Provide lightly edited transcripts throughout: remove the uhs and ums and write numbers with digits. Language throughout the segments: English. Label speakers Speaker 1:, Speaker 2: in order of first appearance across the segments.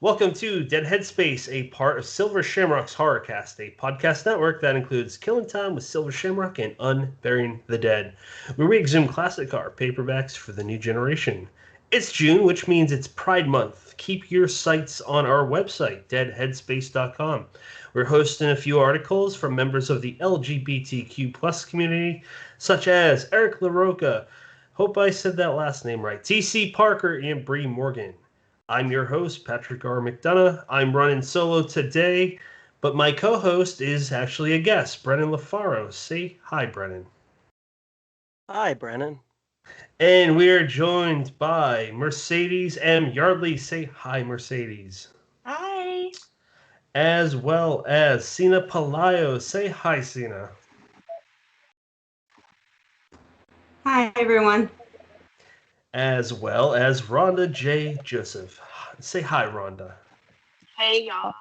Speaker 1: Welcome to Dead Headspace, a part of Silver Shamrock's Horrorcast, a podcast network that includes Killing Time with Silver Shamrock and Unburying the Dead, where we exhume classic horror paperbacks for the new generation. It's June, which means it's Pride Month. Keep your sights on our website, deadheadspace.com. We're hosting a few articles from members of the LGBTQ plus community, such as Eric LaRocca, hope I said that last name right, TC Parker, and Bree Morgan. I'm your host, Patrick R. McDonough. I'm running solo today, but my co host is actually a guest, Brennan LaFaro. Say hi, Brennan.
Speaker 2: Hi, Brennan.
Speaker 1: And we are joined by Mercedes M. Yardley. Say hi, Mercedes.
Speaker 3: Hi.
Speaker 1: As well as Cina Pelayo. Say hi, Cina.
Speaker 3: Hi, everyone.
Speaker 1: As well as Rhonda J. Joseph. Say hi, Rhonda.
Speaker 4: Hey, y'all.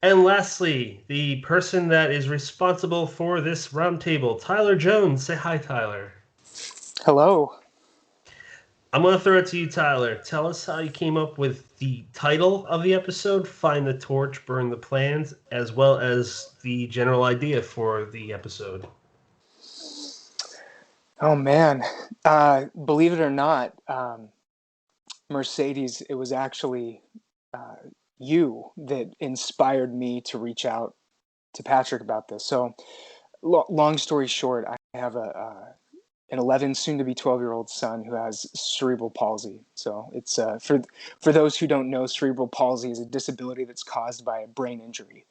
Speaker 1: And lastly, the person that is responsible for this roundtable, Tyler Jones. Say hi, Tyler.
Speaker 5: Hello.
Speaker 1: I'm going to throw it to you, Tyler. Tell us how you came up with the title of the episode, Find the Torch, Burn the Plans, as well as the general idea for the episode.
Speaker 5: Oh, man. Believe it or not, Mercedes, it was actually you that inspired me to reach out to Patrick about this. So, long story short, I have an 11, soon to be 12-year-old son who has cerebral palsy. So it's for those who don't know, cerebral palsy is a disability that's caused by a brain injury,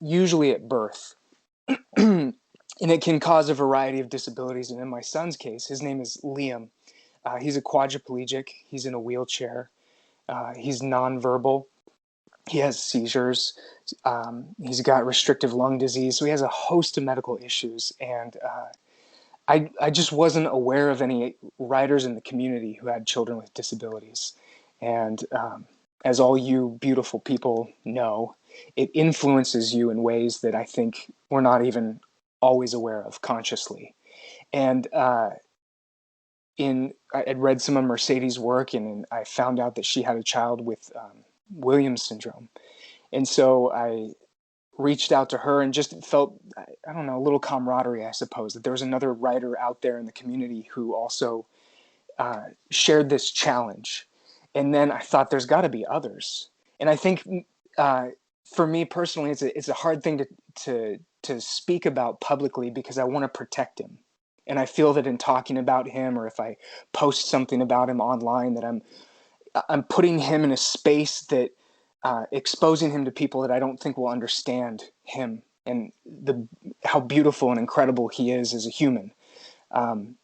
Speaker 5: usually at birth. And it can cause a variety of disabilities. And in my son's case, his name is Liam. He's a quadriplegic. He's in a wheelchair. He's nonverbal. He has seizures. He's got restrictive lung disease. So he has a host of medical issues. And I just wasn't aware of any writers in the community who had children with disabilities. And as all you beautiful people know, it influences you in ways that I think we're not even always aware of consciously. And I had read some of Mercedes' work, and I found out that she had a child with Williams syndrome. And so I reached out to her and just felt, I don't know, a little camaraderie, I suppose, that there was another writer out there in the community who also shared this challenge. And then I thought there's got to be others. And I think for me personally, it's a hard thing to speak about publicly because I want to protect him. And I feel that in talking about him, or if I post something about him online, that I'm putting him in a space that exposing him to people that I don't think will understand him and how beautiful and incredible he is as a human. And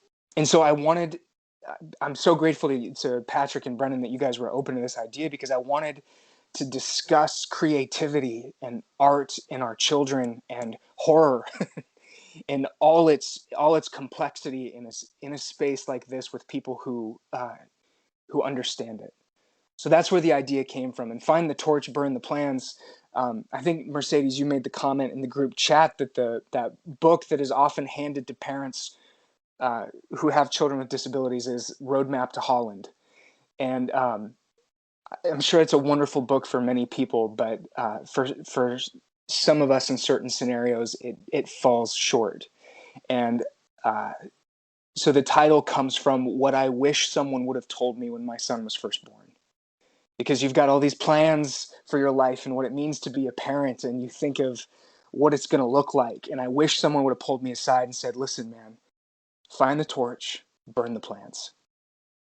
Speaker 5: so I'm so grateful to Patrick and Brennan that you guys were open to this idea, because I wanted to discuss creativity and art in our children and horror and all its complexity in a space like this with people who understand it. So that's where the idea came from. And Find the Torch, Burn the Plans. I think, Mercedes, you made the comment in the group chat that that book that is often handed to parents who have children with disabilities is Roadmap to Holland. And I'm sure it's a wonderful book for many people, but for some of us in certain scenarios, it falls short. And so the title comes from what I wish someone would have told me when my son was first born. Because you've got all these plans for your life and what it means to be a parent, and you think of what it's going to look like. And I wish someone would have pulled me aside and said, listen, man, find the torch, burn the plans.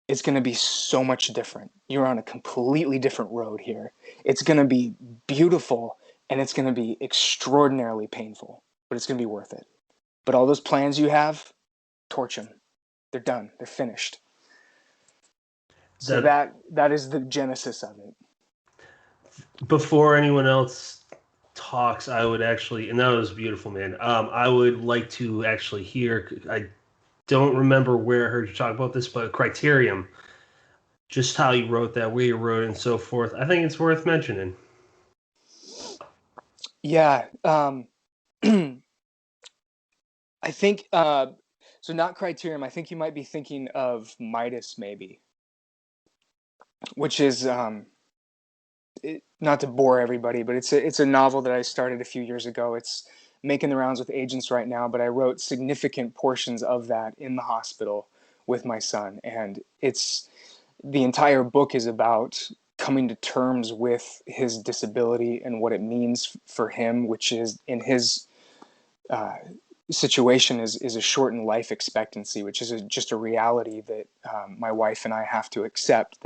Speaker 5: It's going to be so much different. You're on a completely different road here. It's going to be beautiful, and it's going to be extraordinarily painful, but it's going to be worth it. But all those plans you have, torch them. They're done. They're finished. So that is the genesis of it.
Speaker 1: Before anyone else talks, I would actually, and that was beautiful, man. I would like to actually hear, I don't remember where I heard you talk about this, but Criterium, just how you wrote that, where you wrote it, and so forth. I think it's worth mentioning.
Speaker 5: Yeah. I think, so not Criterium, I think you might be thinking of Midas, maybe, which is not to bore everybody, but it's a novel that I started a few years ago. It's making the rounds with agents right now, but I wrote significant portions of that in the hospital with my son, and the entire book is about coming to terms with his disability and what it means for him, which is in his situation is a shortened life expectancy, which is just a reality that my wife and I have to accept,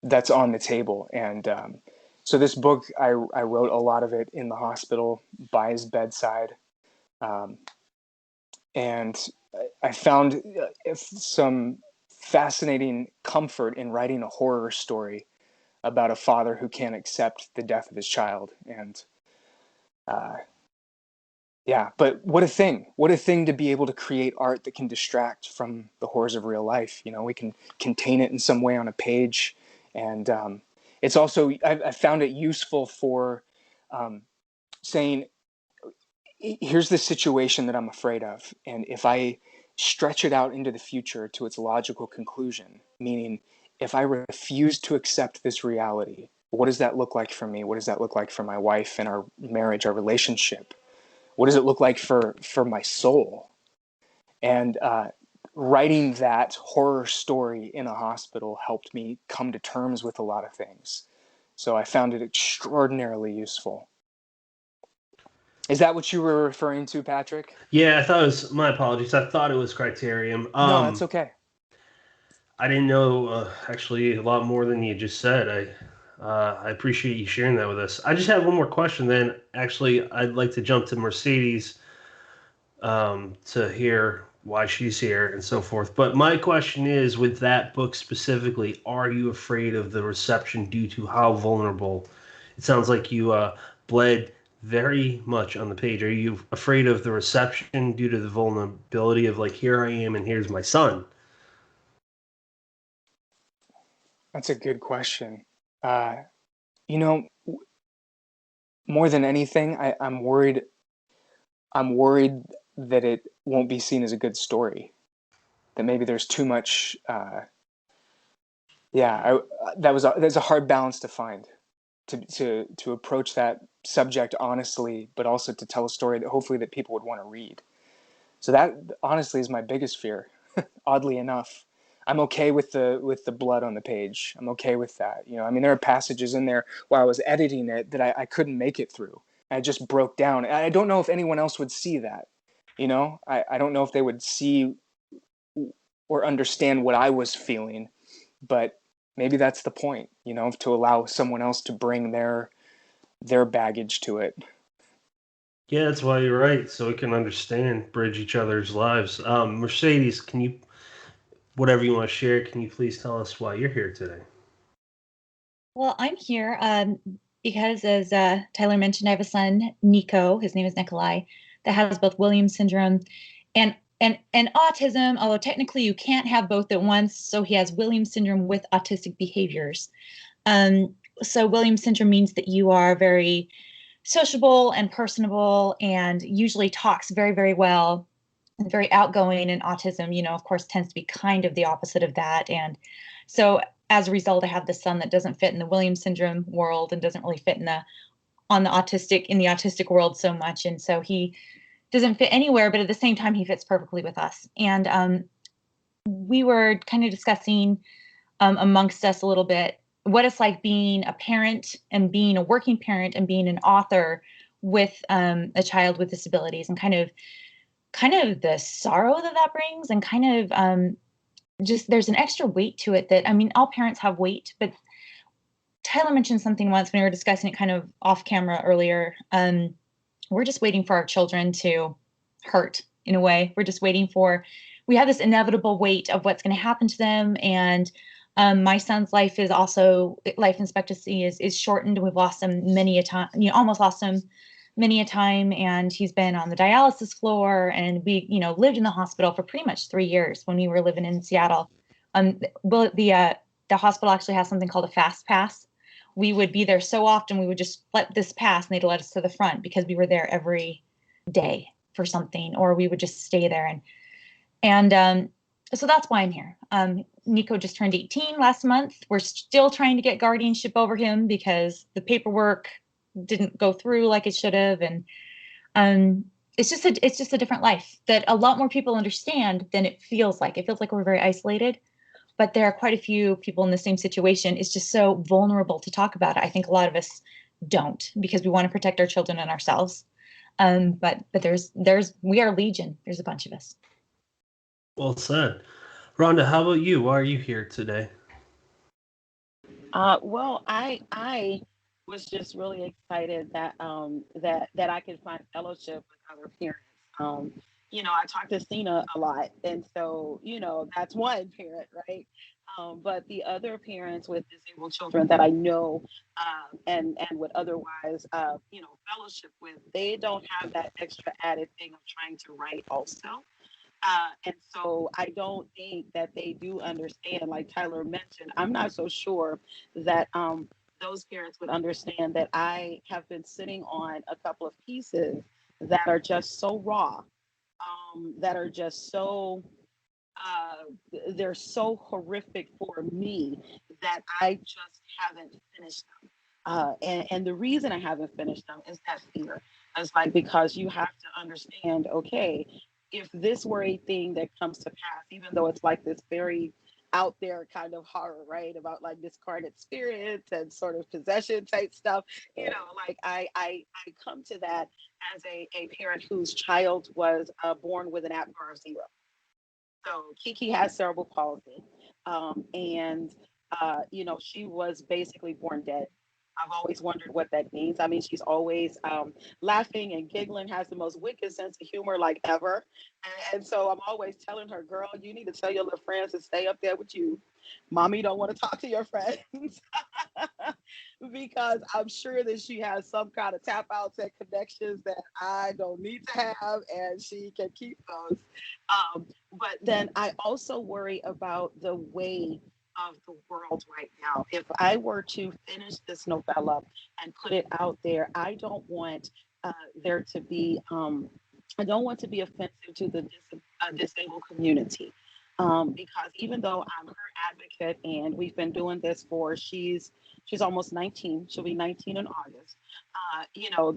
Speaker 5: that's on the table. And so this book, I wrote a lot of it in the hospital by his bedside. And I found some fascinating comfort in writing a horror story about a father who can't accept the death of his child. And yeah, but what a thing to be able to create art that can distract from the horrors of real life. We can contain it in some way on a page. And it's also, I found it useful for saying, here's the situation that I'm afraid of. And if I stretch it out into the future to its logical conclusion, meaning if I refuse to accept this reality, what does that look like for me? What does that look like for my wife and our marriage, our relationship? What does it look like for my soul? And writing that horror story in a hospital helped me come to terms with a lot of things. So I found it extraordinarily useful. Is that what you were referring to, Patrick?
Speaker 1: Yeah, I thought it was. My apologies. I thought it was Criterion.
Speaker 5: No, that's okay.
Speaker 1: I didn't know actually a lot more than you just said. I appreciate you sharing that with us. I just have one more question. Then, actually, I'd like to jump to Mercedes to hear why she's here and so forth. But my question is, with that book specifically, are you afraid of the reception due to how vulnerable? It sounds like you bled very much on the page. Are you afraid of the reception due to the vulnerability of, like, here I am and here's my son?
Speaker 5: That's a good question. You know, more than anything, I'm worried. I'm worried that it won't be seen as a good story. That maybe there's too much. That's a hard balance to find. To approach that subject honestly, but also to tell a story that hopefully that people would want to read. So that honestly is my biggest fear. Oddly enough, I'm okay with the blood on the page. I'm okay with that. I mean, there are passages in there while I was editing it that I couldn't make it through. I just broke down. I don't know if anyone else would see that. I don't know if they would see or understand what I was feeling, but maybe that's the point, to allow someone else to bring their baggage to it.
Speaker 1: Yeah, that's why you're right. So we can understand, bridge each other's lives. Mercedes, whatever you want to share, can you please tell us why you're here today?
Speaker 4: Well, I'm here because, as Tyler mentioned, I have a son, Nico. His name is Nikolai, that has both Williams syndrome and autism. Although technically you can't have both at once, so he has Williams syndrome with autistic behaviors. So Williams syndrome means that you are very sociable and personable, and usually talks very, very well, and very outgoing. And autism, of course, tends to be kind of the opposite of that. And so as a result, I have this son that doesn't fit in the Williams syndrome world and doesn't really fit in the autistic world so much. And so he doesn't fit anywhere, but at the same time, he fits perfectly with us. And we were kind of discussing amongst us a little bit what it's like being a parent and being a working parent and being an author with a child with disabilities, and kind of the sorrow that brings, and kind of just there's an extra weight to it that, I mean, all parents have weight, but Tyler mentioned something once when we were discussing it kind of off camera earlier. We're just waiting for our children to hurt in a way. We have this inevitable weight of what's going to happen to them. And my son's life expectancy is shortened. We've lost him many a time, almost lost him many a time. And he's been on the dialysis floor, and we, lived in the hospital for pretty much 3 years when we were living in Seattle. The hospital actually has something called a fast pass. We would be there so often, we would just let this pass and they'd let us to the front because we were there every day for something, or we would just stay there. And so that's why I'm here. Nico just turned 18 last month. We're still trying to get guardianship over him because the paperwork didn't go through like it should have, and it's just a different life that a lot more people understand than it feels like. It feels like we're very isolated, but there are quite a few people in the same situation. It's just so vulnerable to talk about it. I think a lot of us don't because we want to protect our children and ourselves. But we are legion. There's a bunch of us.
Speaker 1: Well said. Rhonda, how about you? Why are you here today?
Speaker 6: Well, I was just really excited that that I could find fellowship with other parents. I talk to Cina a lot, and so that's one parent, right? But the other parents with disabled children that I know and would otherwise fellowship with, they don't have that extra added thing of trying to write also. And so I don't think that they do understand, like Tyler mentioned. I'm not so sure that those parents would understand that I have been sitting on a couple of pieces that are just so raw, that are just so, they're so horrific for me that I just haven't finished them. And the reason I haven't finished them is that fear. It's like, because you have to understand, okay, if this were a thing that comes to pass, even though it's like this very out there kind of horror, right? About like discarnate spirits and sort of possession type stuff, like I come to that as a parent whose child was born with an APGAR of 0. So Kiki has cerebral palsy. And she was basically born dead. I've always wondered what that means. I mean, she's always laughing and giggling, has the most wicked sense of humor like ever. And so I'm always telling her, girl, you need to tell your little friends to stay up there with you. Mommy don't want to talk to your friends. Because I'm sure that she has some kind of tap outs and connections that I don't need to have, and she can keep those. But then I also worry about the way of the world right now. If I were to finish this novella and put it out there, I don't want there to be, I don't want to be offensive to the disabled community. Because even though I'm her advocate and we've been doing this for, she's almost 19, she'll be 19 in August.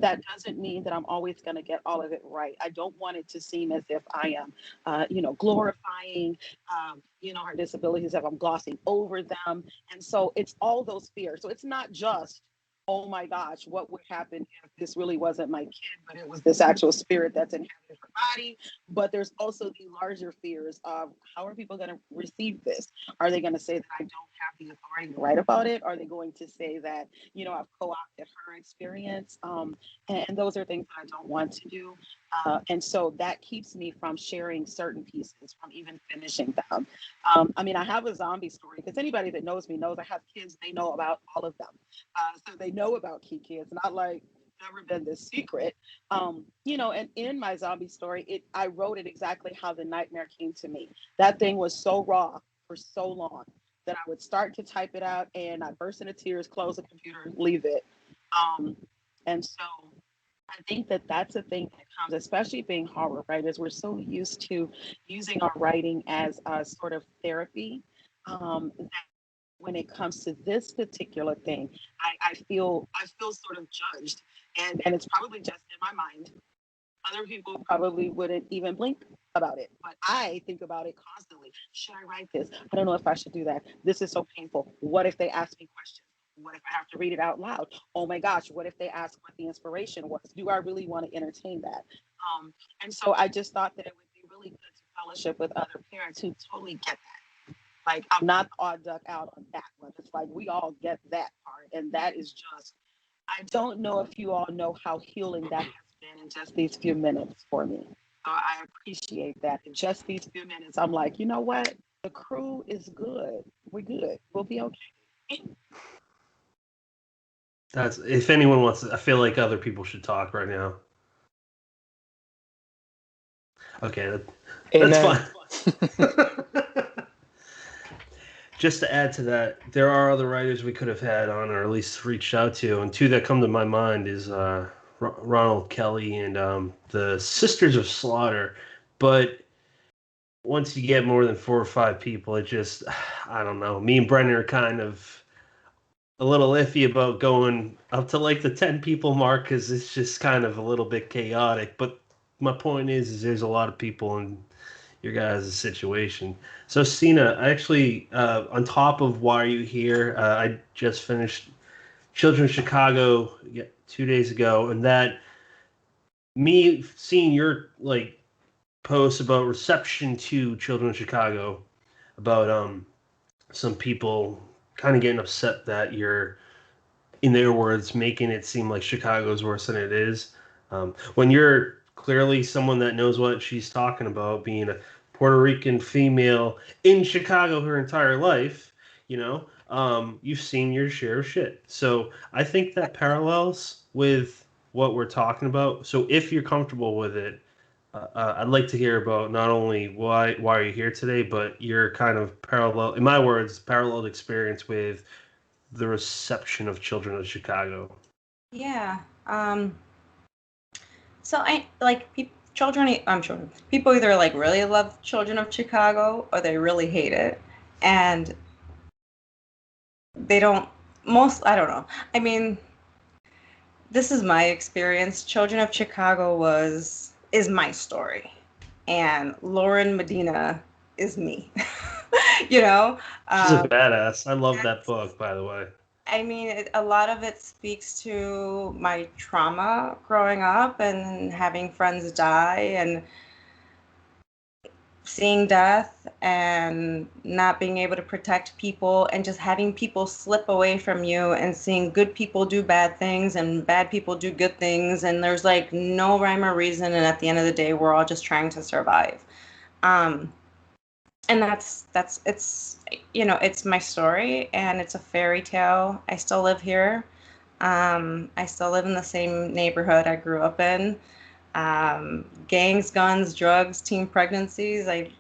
Speaker 6: That doesn't mean that I'm always going to get all of it right. I don't want it to seem as if I am, glorifying, her disabilities, if I'm glossing over them. And so it's all those fears. So it's not just, oh my gosh, what would happen if this really wasn't my kid, but it was this actual spirit that's inhabited her body. But there's also the larger fears of, how are people going to receive this? Are they going to say that I don't have the authority to write about it? Are they going to say that, I've co-opted her experience? And those are things that I don't want to do. And so that keeps me from sharing certain pieces, from even finishing them. I have a zombie story, because anybody that knows me knows I have kids, they know about all of them. So they know about Kiki. It's not like never been this secret. And in my zombie story, I wrote it exactly how the nightmare came to me. That thing was so raw for so long that I would start to type it out and I burst into tears, close the computer, leave it. And so I think that that's a thing that comes, especially being horror writers. We're so used to using our writing as a sort of therapy, that when it comes to this particular thing, I feel sort of judged, and it's probably just in my mind. Other people probably wouldn't even blink about it, but I think about it constantly. Should I write this? I don't know if I should do that. This is so painful. What if they ask me questions? What if I have to read it out loud? Oh my gosh, what if they ask what the inspiration was? Do I really want to entertain that? And so I just thought that it would be really good to fellowship with other parents who totally get that. Like, I'm not odd duck out on that one. It's like we all get that part. And that is just, I don't know if you all know how healing that has been in just these few minutes for me. So I appreciate that. In just these few minutes, I'm like, you know what? The crew is good. We're good. We'll be okay.
Speaker 1: If anyone wants to, I feel like other people should talk right now. Okay, that's fine. Just to add to that, there are other writers we could have had on, or at least reached out to, and two that come to my mind is Ronald Kelly and the Sisters of Slaughter. But once you get more than 4 or 5 people, it just, I don't know. Me and Brennan are kind of a little iffy about going up to like the 10 people mark because it's just kind of a little bit chaotic. But my point is there's a lot of people in your guys' situation. So, Cina, actually, on top of Why Are You Here, I just finished Children of Chicago 2 days ago, and that me seeing your like posts about reception to Children of Chicago, about some people kind of getting upset that you're, in their words, making it seem like Chicago's worse than it is. When you're clearly someone that knows what she's talking about, being a Puerto Rican female in Chicago her entire life, you've seen your share of shit. So I think that parallels with what we're talking about. So if you're comfortable with it, I'd like to hear about not only why are you here today, but your kind of parallel, in my words, paralleled experience with the reception of Children of Chicago.
Speaker 3: Yeah. So I like children. People either like really love Children of Chicago or they really hate it, and they don't. I don't know. I mean, this is my experience. Children of Chicago is my story, and Lauren Medina is me. you know.
Speaker 1: She's a badass. I love that book, by the way.
Speaker 3: I mean, a lot of it speaks to my trauma growing up and having friends die and seeing death and not being able to protect people and just having people slip away from you and seeing good people do bad things and bad people do good things. And there's like no rhyme or reason. And at the end of the day, we're all just trying to survive. And it's my story and it's a fairy tale. I still live here. I still live in the same neighborhood I grew up in. Gangs, guns, drugs, teen pregnancies. I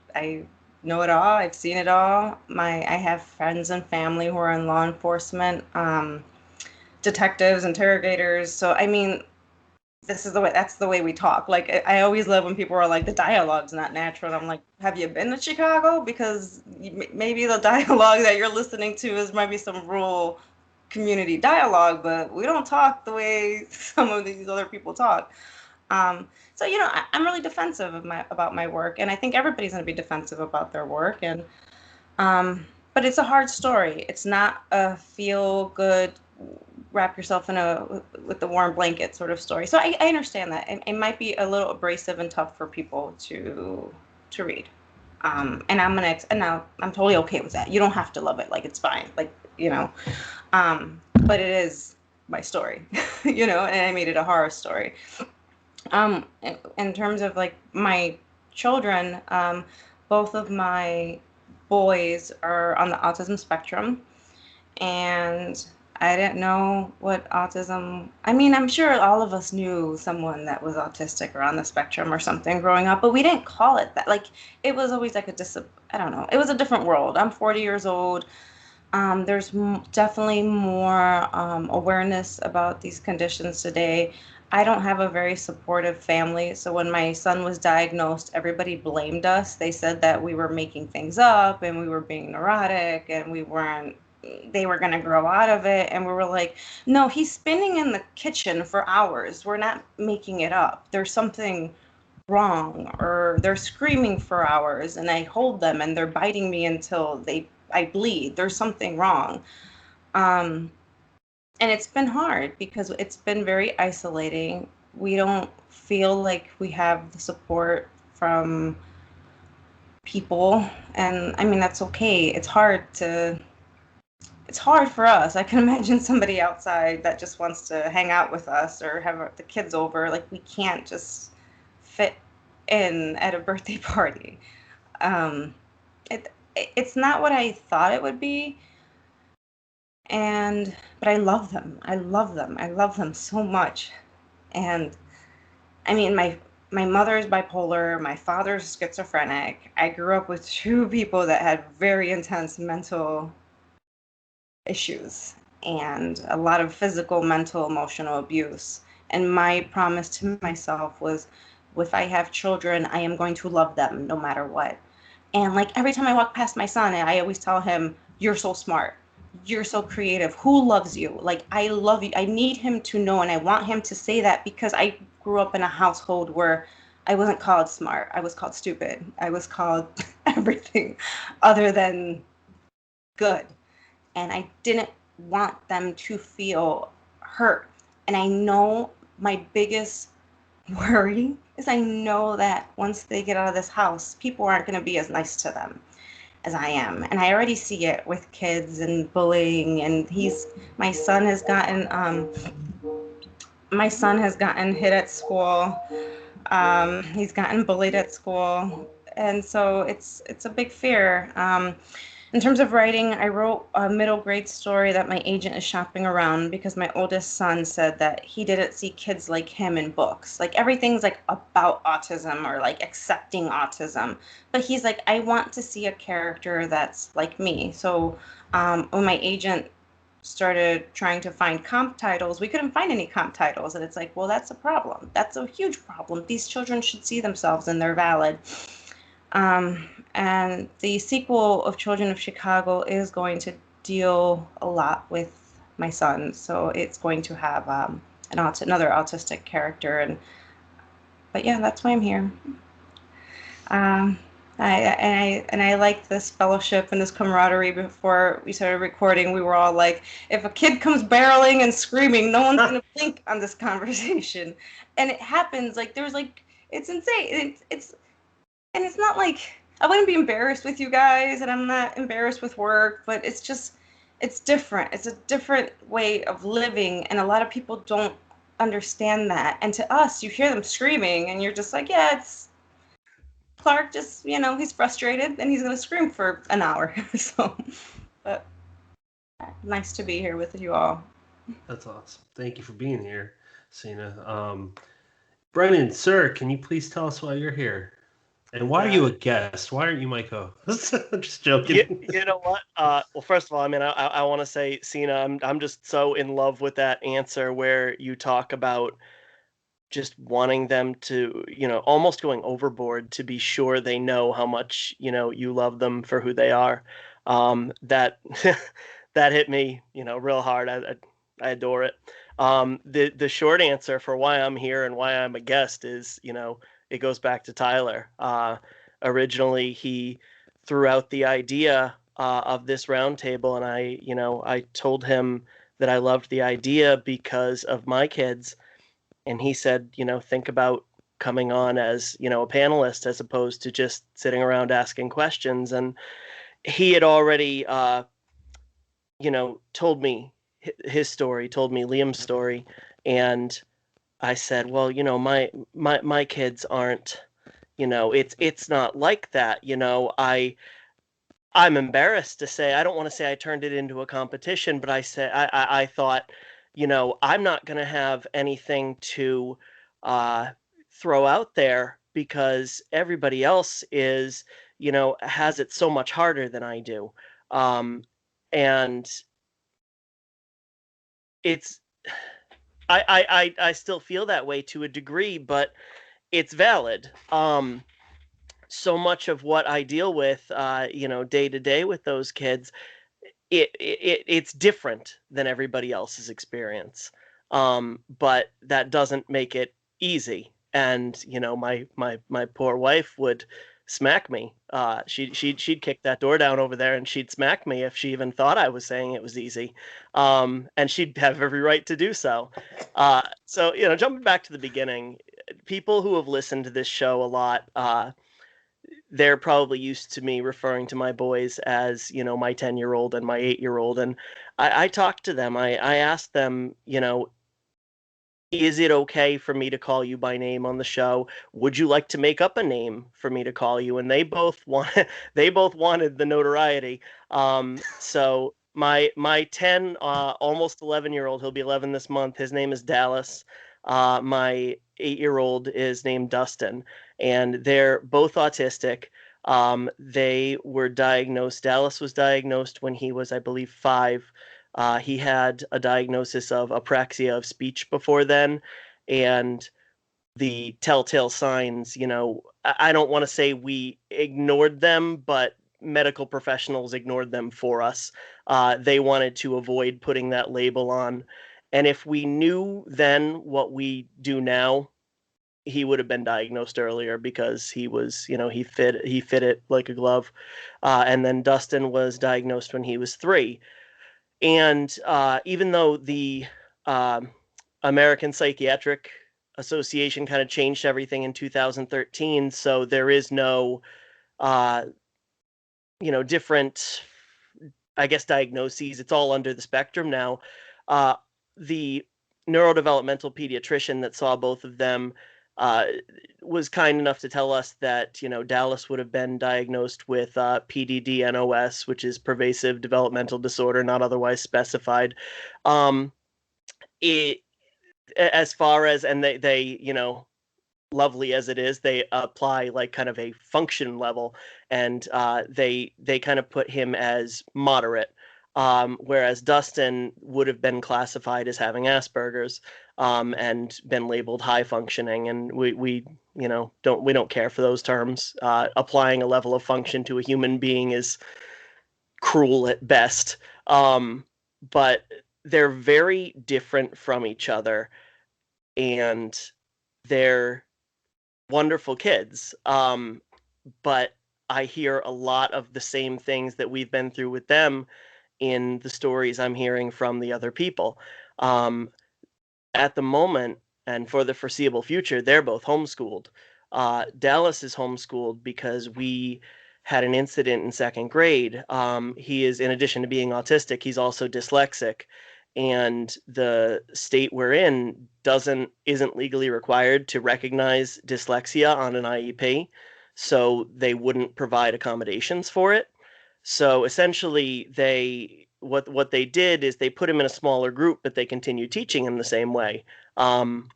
Speaker 3: know it all. I've seen it all. I have friends and family who are in law enforcement, detectives, interrogators. So, I mean, that's the way we talk. Like, I always love when people are like, the dialogue's not natural. And I'm like, have you been to Chicago? Because maybe the dialogue that you're listening to is maybe some rural community dialogue, but we don't talk the way some of these other people talk. So, I'm really defensive about my work, and I think everybody's going to be defensive about their work. And but it's a hard story. It's not a feel good, wrap yourself with the warm blanket sort of story. So I understand that. It might be a little abrasive and tough for people to read. And I'm totally okay with that. You don't have to love it. Like, it's fine. Like, but it is my story, and I made it a horror story. In terms of like my children, both of my boys are on the autism spectrum, and I didn't know what autism. I mean, I'm sure all of us knew someone that was autistic or on the spectrum or something growing up, but we didn't call it that. Like, it was always like I don't know. It was a different world. I'm 40 years old. There's definitely more awareness about these conditions today. I don't have a very supportive family. So when my son was diagnosed, everybody blamed us. They said that we were making things up and we were being neurotic and they were going to grow out of it. And we were like, no, he's spinning in the kitchen for hours. We're not making it up. There's something wrong, or they're screaming for hours and I hold them and they're biting me until I bleed. There's something wrong. And it's been hard because it's been very isolating. We don't feel like we have the support from people. And I mean, that's okay. It's hard for us. I can imagine somebody outside that just wants to hang out with us or have the kids over. Like, we can't just fit in at a birthday party. It's not what I thought it would be. But I love them. I love them so much. And I mean, my mother is bipolar. My father's schizophrenic. I grew up with two people that had very intense mental issues and a lot of physical, mental, emotional abuse. And my promise to myself was, if I have children, I am going to love them no matter what. And like every time I walk past my son, I always tell him, "You're so smart. You're so creative. Who loves you? Like, I love you." I need him to know, and I want him to say that because I grew up in a household where I wasn't called smart. I was called stupid. I was called everything other than good. And I didn't want them to feel hurt. And I know my biggest worry is I know that once they get out of this house, people aren't going to be as nice to them as I am. And I already see it with kids and bullying. And my son has gotten, hit at school. He's gotten bullied at school. And so it's a big fear. In terms of writing, I wrote a middle grade story that my agent is shopping around because my oldest son said that he didn't see kids like him in books. Like everything's like about autism or like accepting autism. But he's like, I want to see a character that's like me. So when my agent started trying to find comp titles, we couldn't find any comp titles. And it's like, well, that's a problem. That's a huge problem. These children should see themselves and they're valid. And the sequel of Children of Chicago is going to deal a lot with my son. So it's going to have another autistic character. But yeah, that's why I'm here. I liked this fellowship and this camaraderie. Before we started recording, we were all like, if a kid comes barreling and screaming, no one's gonna blink on this conversation. And it happens. Like there's like, it's insane. And it's not like I wouldn't be embarrassed with you guys, and I'm not embarrassed with work, but it's different. It's a different way of living, and a lot of people don't understand that. And to us, you hear them screaming, and you're just like, yeah, it's Clark. Just he's frustrated, and he's gonna scream for an hour. So, but nice to be here with you all.
Speaker 1: That's awesome. Thank you for being here, Cina. Brennan, sir, can you please tell us why you're here? And why are you a guest? Why aren't you my co-host? I'm just joking.
Speaker 2: You know what? Well, first of all, I mean, I want to say, Cina, I'm just so in love with that answer where you talk about just wanting them to, almost going overboard to be sure they know how much, you love them for who they are. That that hit me, real hard. I adore it. The short answer for why I'm here and why I'm a guest is, it goes back to Tyler. Originally, he threw out the idea of this roundtable, and I told him that I loved the idea because of my kids, and he said, think about coming on as a panelist as opposed to just sitting around asking questions. And he had already told me his story, told me Liam's story, and I said, well, my kids aren't, it's not like that. I'm embarrassed to say, I don't want to say I turned it into a competition, but I said, I thought, I'm not going to have anything to throw out there because everybody else is, has it so much harder than I do. And it's, I still feel that way to a degree, but it's valid. So much of what I deal with, day to day with those kids, it's different than everybody else's experience. But that doesn't make it easy. And my poor wife would smack me. She'd kick that door down over there and she'd smack me if she even thought I was saying it was easy. And she'd have every right to do so. So jumping back to the beginning, people who have listened to this show a lot, they're probably used to me referring to my boys as, my 10-year-old and my 8-year-old. And I talked to them. I asked them, is it okay for me to call you by name on the show? Would you like to make up a name for me to call you? And they both wanted the notoriety. So my 10, almost 11-year-old, he'll be 11 this month. His name is Dallas. My 8-year-old is named Dustin, and they're both autistic. They were diagnosed. Dallas was diagnosed when he was, I believe, 5. He had a diagnosis of apraxia of speech before then, and the telltale signs, I don't want to say we ignored them, but medical professionals ignored them for us. They wanted to avoid putting that label on. And if we knew then what we do now, he would have been diagnosed earlier, because he was, he fit it like a glove. And then Dustin was diagnosed when he was 3. And even though the American Psychiatric Association kind of changed everything in 2013, so there is no, different, I guess, diagnoses. It's all under the spectrum now. The neurodevelopmental pediatrician that saw both of them was kind enough to tell us that, Dallas would have been diagnosed with PDD-NOS, which is pervasive developmental disorder, not otherwise specified. As far as, and they lovely as it is, they apply like kind of a function level, and they kind of put him as moderate, whereas Dustin would have been classified as having Asperger's, and been labeled high functioning. And we don't care for those terms. Applying a level of function to a human being is cruel at best. But they're very different from each other, and they're wonderful kids. But I hear a lot of the same things that we've been through with them in the stories I'm hearing from the other people. At the moment, and for the foreseeable future, they're both homeschooled. Dallas is homeschooled because we had an incident in 2nd grade. He is, in addition to being autistic, he's also dyslexic. And the state we're in isn't legally required to recognize dyslexia on an IEP, so they wouldn't provide accommodations for it. So essentially, what they did is they put him in a smaller group, but they continued teaching him the same way. And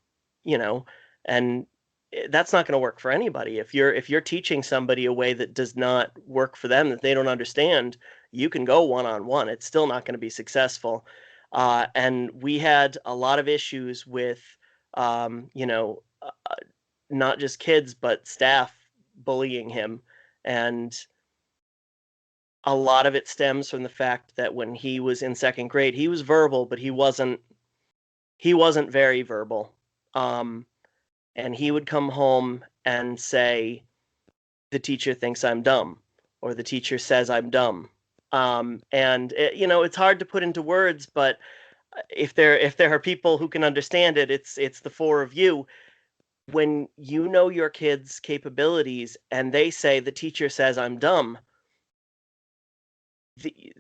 Speaker 2: that's not going to work for anybody. If you're teaching somebody a way that does not work for them, that they don't understand, you can go one-on-one. It's still not going to be successful. And we had a lot of issues with, not just kids, but staff bullying him. And a lot of it stems from the fact that when he was in 2nd grade, he was verbal, but he wasn't very verbal. And he would come home and say, "The teacher thinks I'm dumb," or "The teacher says I'm dumb." And it's hard to put into words, but if there are people who can understand it, it's the 4 of you. When you know your kid's capabilities and they say, "The teacher says I'm dumb,"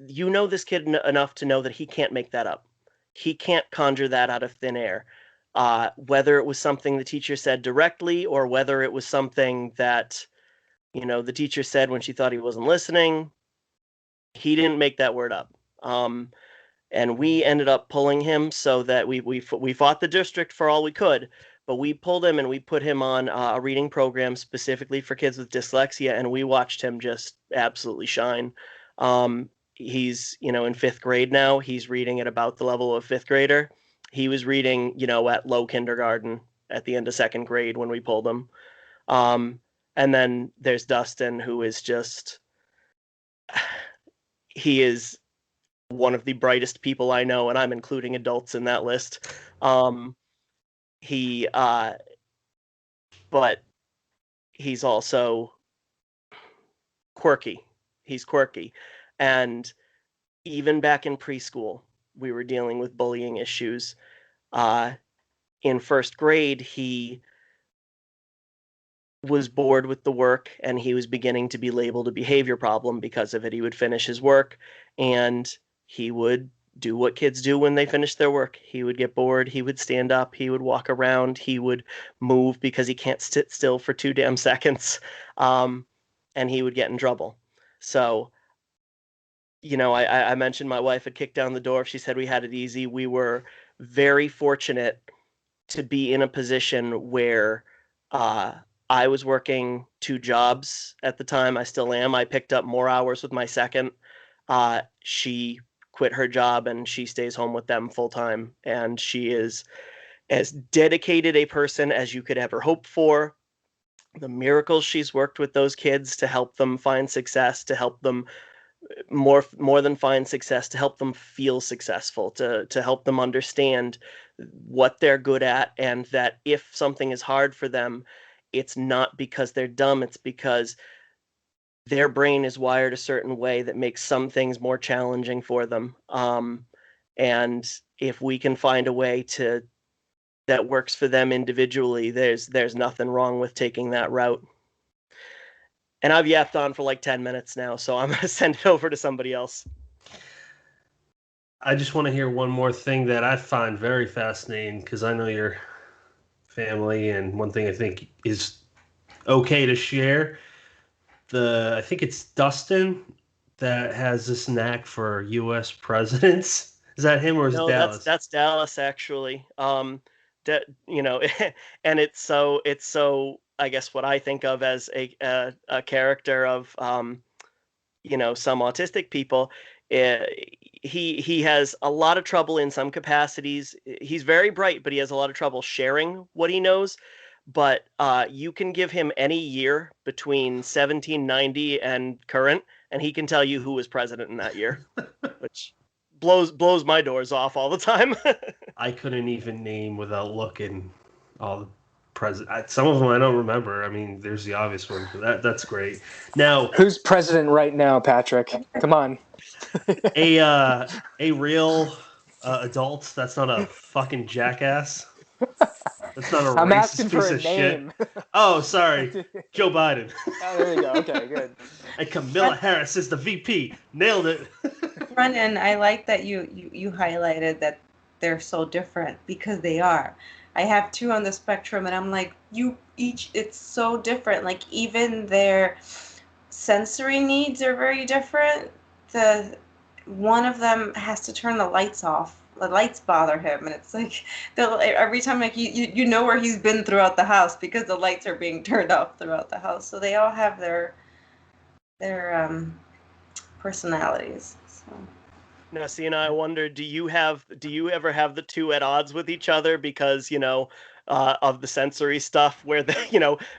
Speaker 2: you know this kid enough to know that he can't make that up. He can't conjure that out of thin air. Whether it was something the teacher said directly, or whether it was something that, the teacher said when she thought he wasn't listening, he didn't make that word up. And we ended up pulling him, so that we fought the district for all we could, but we pulled him and we put him on a reading program specifically for kids with dyslexia, and we watched him just absolutely shine. He's, in 5th grade now. He's reading at about the level of a 5th grader. He was reading, at low kindergarten at the end of 2nd grade when we pulled him. And then there's Dustin, who is just, he is one of the brightest people I know, and I'm including adults in that list. But he's also quirky. He's quirky. And even back in preschool, we were dealing with bullying issues. In 1st grade, he was bored with the work, and he was beginning to be labeled a behavior problem because of it. He would finish his work, and he would do what kids do when they finish their work. He would get bored. He would stand up. He would walk around. He would move because he can't sit still for 2 damn seconds. And he would get in trouble. So, I mentioned my wife had kicked down the door. She said we had it easy. We were very fortunate to be in a position where I was working 2 jobs at the time. I still am. I picked up more hours with my second. She quit her job and she stays home with them full time. And she is as dedicated a person as you could ever hope for. The miracles she's worked with those kids to help them find success, to help them more than find success, to help them feel successful, to help them understand what they're good at, and that if something is hard for them, it's not because they're dumb, it's because their brain is wired a certain way that makes some things more challenging for them. And if we can find a way that works for them individually, there's nothing wrong with taking that route. And I've yapped on for like 10 minutes now, so I'm going to send it over to somebody else.
Speaker 1: I just want to hear one more thing that I find very fascinating, because I know your family, and one thing I think is okay to share. I think it's Dustin that has this knack for U.S. presidents. Is that him or is it
Speaker 2: No,
Speaker 1: Dallas?
Speaker 2: that's Dallas actually. That and it's so I guess what I think of as a character of some autistic people. Uh, he has a lot of trouble in some capacities. He's very bright, but he has a lot of trouble sharing what he knows. But you can give him any year between 1790 and current, and he can tell you who was president in that year, which blows my doors off all the time.
Speaker 1: I couldn't even name without looking all the president. Some of them I don't remember. I mean, there's the obvious ones, but that's great. Now,
Speaker 5: Who's president right now, Patrick? Come on.
Speaker 1: a real adult that's not a fucking jackass. That's not a
Speaker 5: I'm
Speaker 1: racist
Speaker 5: asking
Speaker 1: piece
Speaker 5: for a
Speaker 1: of shit.
Speaker 5: name.
Speaker 1: Oh, sorry. Joe Biden.
Speaker 5: Oh, there you go. Okay, good.
Speaker 1: And Kamala Harris is the VP. Nailed it.
Speaker 3: Brennan, I like that you highlighted that they're so different, because they are. I have two on the spectrum, and I'm like, it's so different. Like, even their sensory needs are very different. One of them has to turn the lights off. The lights bother him, and it's like every time, like, you know where he's been throughout the house because the lights are being turned off throughout the house. So they all have their personalities. So.
Speaker 2: Now, Cina, I wonder, do you ever have the two at odds with each other because, of the sensory stuff where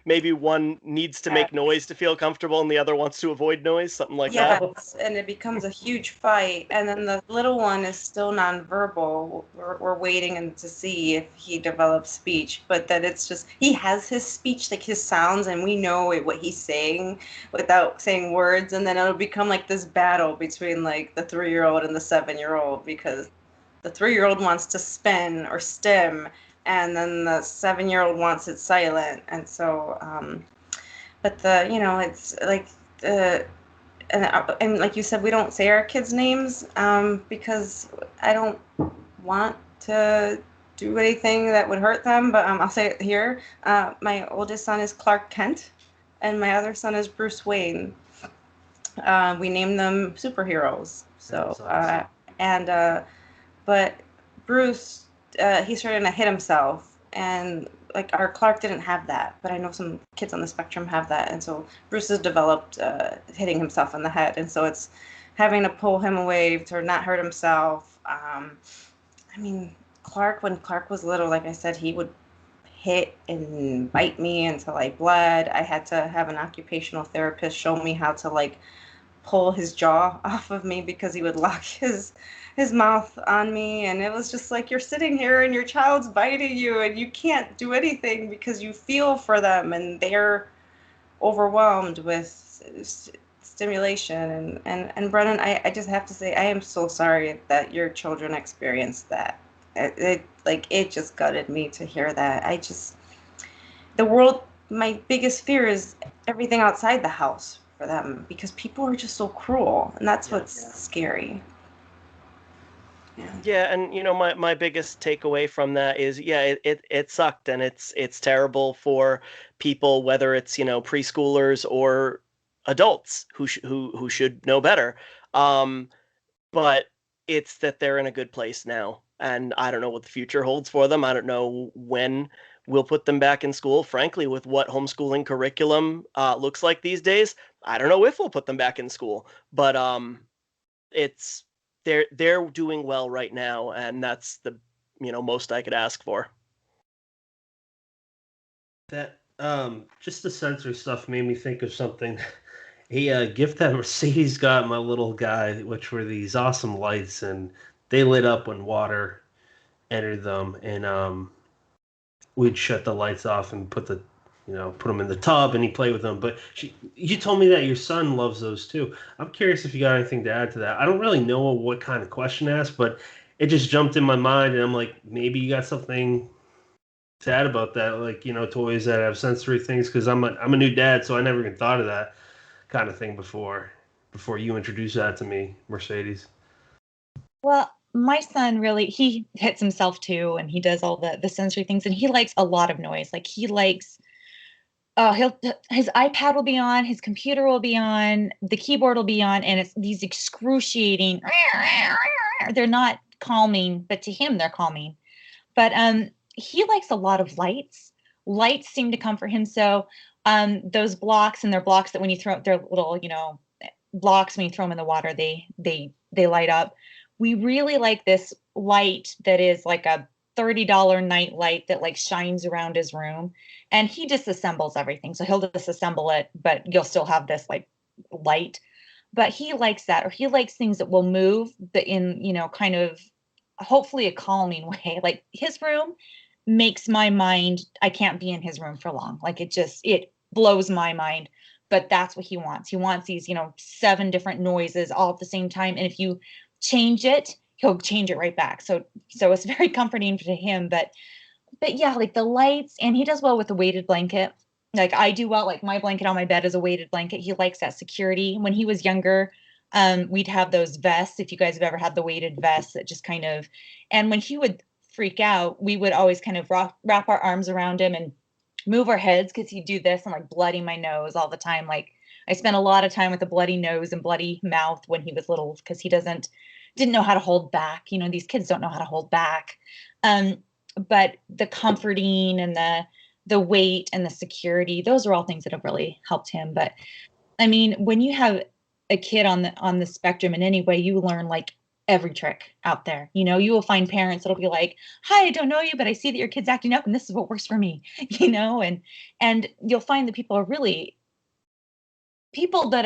Speaker 2: maybe one needs to make noise to feel comfortable and the other wants to avoid noise, something like that?
Speaker 3: Yes, and it becomes a huge fight, and then the little one is still nonverbal. We're waiting to see if he develops speech, but that it's just, he has his speech, like his sounds, and we know what he's saying without saying words, and then it'll become like this battle between like the 3-year-old and the 7-year-old, because the 3-year-old wants to spin or stim, and then the 7-year-old wants it silent, and so but it's like and like you said, we don't say our kids' names because I don't want to do anything that would hurt them, but I'll say it here. My oldest son is Clark Kent, and my other son is Bruce Wayne. We named them superheroes. So
Speaker 1: awesome.
Speaker 3: But Bruce, he's starting to hit himself, and like our Clark didn't have that, but I know some kids on the spectrum have that, and so Bruce has developed hitting himself in the head, and so it's having to pull him away to not hurt himself. I mean, when Clark was little, like I said, he would hit and bite me until I bled. I had to have an occupational therapist show me how to like pull his jaw off of me because he would lock his mouth on me, and it was just like, you're sitting here and your child's biting you and you can't do anything because you feel for them and they're overwhelmed with stimulation. And Brennan, I just have to say, I am so sorry that your children experienced that. It just gutted me to hear that. My biggest fear is everything outside the house for them, because people are just so cruel, and that's what's scary.
Speaker 2: Yeah, and my biggest takeaway from that is, it sucked, and it's terrible for people, whether it's preschoolers or adults who should know better. But it's that they're in a good place now, and I don't know what the future holds for them. I don't know when we'll put them back in school. Frankly, with what homeschooling curriculum looks like these days, I don't know if we'll put them back in school. But it's they're doing well right now, and that's the most I could ask for.
Speaker 1: That just the sensory stuff made me think of something. A gift that Mercedes got my little guy, which were these awesome lights, and they lit up when water entered them, and we'd shut the lights off and put them in the tub, and he played with them. But you told me that your son loves those too. I'm curious if you got anything to add to that. I don't really know what kind of question to ask, but it just jumped in my mind, and I'm like, maybe you got something sad about that, like toys that have sensory things. Because I'm a new dad, so I never even thought of that kind of thing before you introduced that to me, Mercedes.
Speaker 4: Well, my son really, he hits himself too, and he does all the sensory things, and he likes a lot of noise. Like he likes, he'll his iPad will be on, his computer will be on, the keyboard will be on, and it's these excruciating. They're not calming, but to him they're calming. But he likes a lot of lights. Lights seem to comfort him. So those blocks, and they're blocks that when you throw, they're little, blocks when you throw them in the water, they light up. We really like this light that is like a $30 night light that like shines around his room, and he disassembles everything. So he'll disassemble it, but you'll still have this like light. But he likes that, or he likes things that will move, but in kind of hopefully a calming way. Like his room makes my mind, I can't be in his room for long. Like it blows my mind. But that's what he wants. He wants these, 7 different noises all at the same time. And if you change it, he'll change it right back. So it's very comforting to him. But yeah, like the lights, and he does well with the weighted blanket. Like I do well, like my blanket on my bed is a weighted blanket. He likes that security. When he was younger, we'd have those vests. If you guys have ever had the weighted vests that just kind of, and when he would freak out, we would always kind of wrap our arms around him and move our heads, because he'd do this and like bloody my nose all the time. Like I spent a lot of time with a bloody nose and bloody mouth when he was little, because he didn't know how to hold back. These kids don't know how to hold back. But the comforting and the weight and the security, those are all things that have really helped him. But I mean, when you have a kid on the spectrum in any way, you learn like every trick out there. You will find parents that'll be like, "Hi, I don't know you, but I see that your kid's acting up, and this is what works for me." And you'll find that people are really people that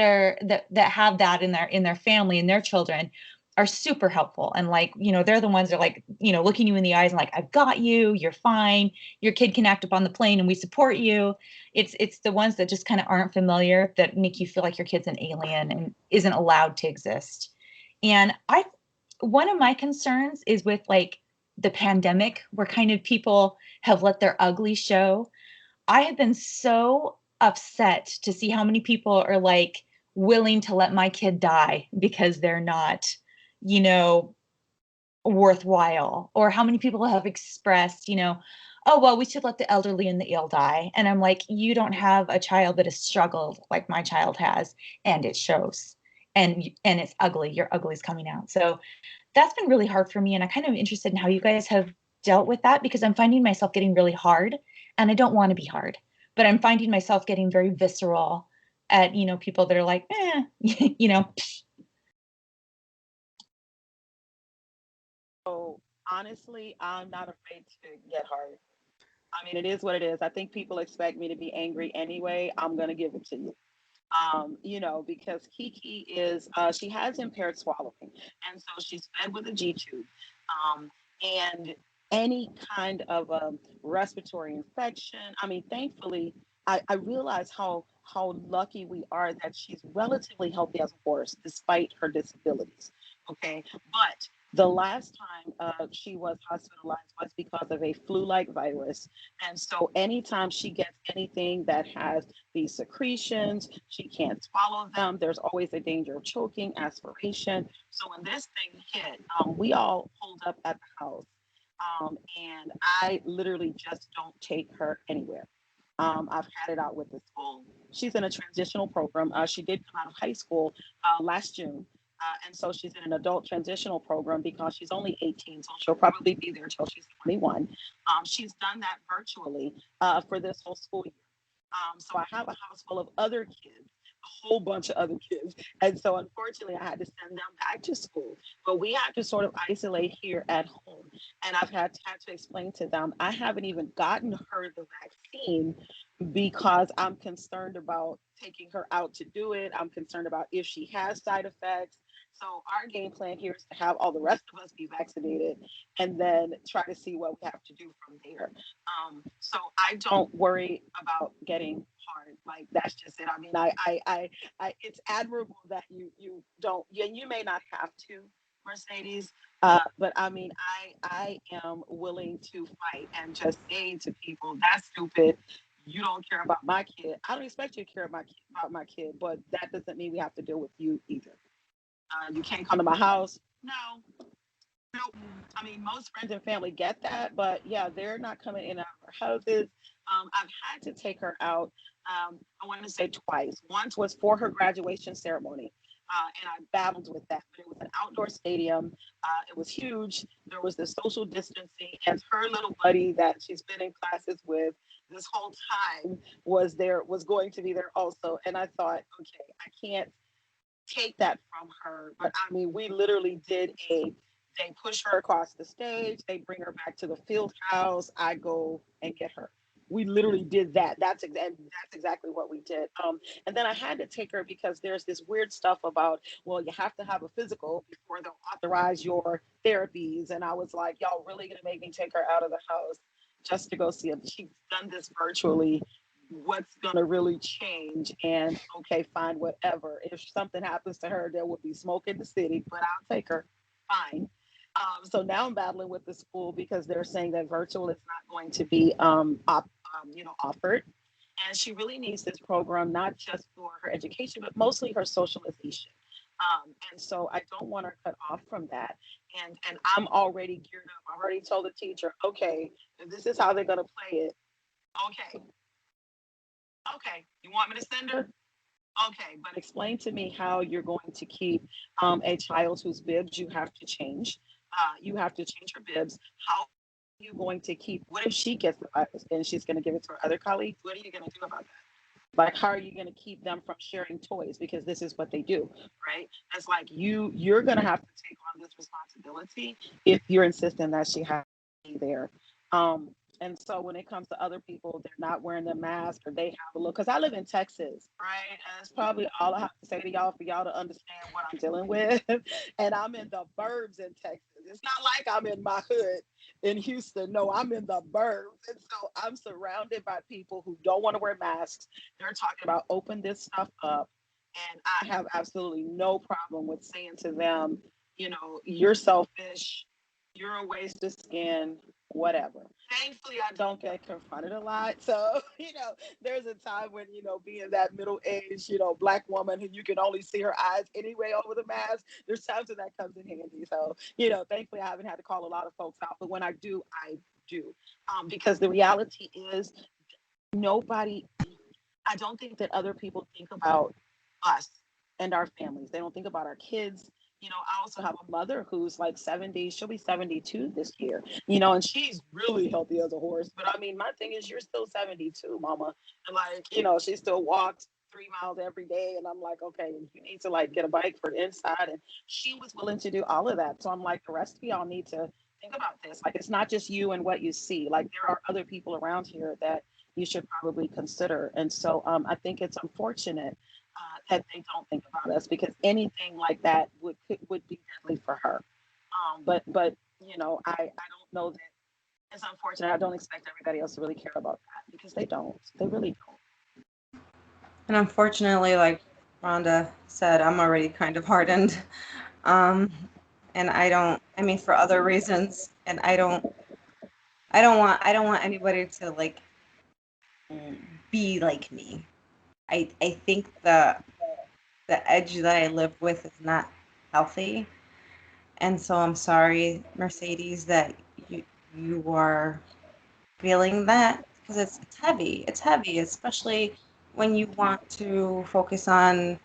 Speaker 4: have that in their family and their children are super helpful, and like they're the ones that are like looking you in the eyes and like, "I've got you, you're fine, your kid can act up on the plane and we support you." It's the ones that just kind of aren't familiar that make you feel like your kid's an alien and isn't allowed to exist. And I one of my concerns is with like the pandemic, where kind of people have let their ugly show. I have been so upset to see how many people are like willing to let my kid die because they're not, you know, worthwhile, or how many people have expressed, "Oh, well, we should let the elderly and the ill die." And I'm like, you don't have a child that has struggled like my child has, and it shows. And it's ugly. Your ugly is coming out. So that's been really hard for me, and I kind of interested in how you guys have dealt with that, because I'm finding myself getting really hard, and I don't want to be hard, but I'm finding myself getting very visceral at, people that are like, you know,
Speaker 6: So honestly, I'm not afraid to get hard. I mean, it is what it is. I think people expect me to be angry anyway. I'm gonna give it to you. Because Kiki she has impaired swallowing, and so she's fed with a G tube, and any kind of respiratory infection. I mean, thankfully, I realize how lucky we are that she's relatively healthy as a horse despite her disabilities. Okay, but the last time she was hospitalized was because of a flu-like virus, and so anytime she gets anything that has these secretions, she can't swallow them. There's always a danger of choking, aspiration. So when this thing hit, we all pulled up at the house, and I literally just don't take her anywhere. I've had it out with the school. She's in a transitional program. She did come out of high school last June. And so she's in an adult transitional program because she's only 18, so she'll probably be there until she's 21. She's done that virtually for this whole school year. So I have a house full of other kids whole bunch of other kids. And so unfortunately, I had to send them back to school. But we had to sort of isolate here at home. And I've had to explain to them, I haven't even gotten her the vaccine because I'm concerned about taking her out to do it. I'm concerned about if she has side effects. So our game plan here is to have all the rest of us be vaccinated and then try to see what we have to do from there. So I don't worry about getting hard. Like that's just it. I mean, it's admirable that you don't, and you may not have to, Mercedes. But I mean, I am willing to fight and just say to people, that's stupid. You don't care about my kid. I don't expect you to care about my kid, but that doesn't mean we have to deal with you either. You can't come to my house. No, nope. I mean, most friends and family get that, but yeah, they're not coming in and out of our houses. I've had to take her out. I want to say twice. Once was for her graduation ceremony. And I battled with that. But it was an outdoor stadium. It was huge. There was the social distancing, and her little buddy that she's been in classes with this whole time was going to be there also. And I thought, okay, I can't take that from her. But I mean, we literally they push her across the stage, they bring her back to the field house, I go and get her. We literally did that. That's exactly what we did. And then I had to take her because there's this weird stuff about, well, you have to have a physical before they'll authorize your therapies. And I was like, y'all really gonna make me take her out of the house just to go see him? She's done this virtually. What's gonna really change? And okay, fine, whatever. If something happens to her, there will be smoke in the city, but I'll take her. Fine. So now I'm battling with the school because they're saying that virtual is not going to be offered. And she really needs this program, not just for her education, but mostly her socialization. And so I don't want her cut off from that. And I'm already geared up. I already told the teacher, okay, if this is how they're going to play it. Okay, you want me to send her? Okay, but explain to me how you're going to keep a child whose bibs you have to change. You have to change her bibs. How are you going to keep, what if she gets the virus and she's going to give it to her other colleagues? What are you going to do about that? Like, how are you going to keep them from sharing toys? Because this is what they do, right? It's like you're going to have to take on this responsibility if you're insisting that she has to be there. And so when it comes to other people, they're not wearing the mask or they have a look. Because I live in Texas, right? And that's probably all I have to say to y'all for y'all to understand what I'm dealing with. And I'm in the burbs in Texas. It's not like I'm in my hood in Houston. No, I'm in the burbs. And so I'm surrounded by people who don't want to wear masks. They're talking about open this stuff up. And I have absolutely no problem with saying to them, you're selfish, you're a waste of skin, whatever. Thankfully, I don't get confronted a lot. So, there's a time when, being that middle-aged, Black woman who you can only see her eyes anyway over the mask, there's times when that comes in handy. So, thankfully, I haven't had to call a lot of folks out. But when I do, I do. Because the reality is I don't think that other people think about us and our families. They don't think about our kids. I also have a mother who's like 70, she'll be 72 this year, and she's really healthy as a horse. But I mean, my thing is, you're still 72, mama. And like, she still walks 3 miles every day. And I'm like, okay, you need to like get a bike for the inside. And she was willing to do all of that. So I'm like, the rest of y'all need to think about this. Like, it's not just you and what you see. Like, there are other people around here that you should probably consider. And so I think it's unfortunate that they don't think about us, because anything like that would be deadly for her. But I don't know that it's unfortunate. I don't expect everybody else to really care about that, because they don't. They really don't.
Speaker 3: And unfortunately, like Rhonda said, I'm already kind of hardened. And for other reasons, and I don't want anybody to like be like me. I think the edge that I live with is not healthy. And so I'm sorry, Mercedes, that you are feeling that, because it's heavy. It's heavy, especially when you want to focus on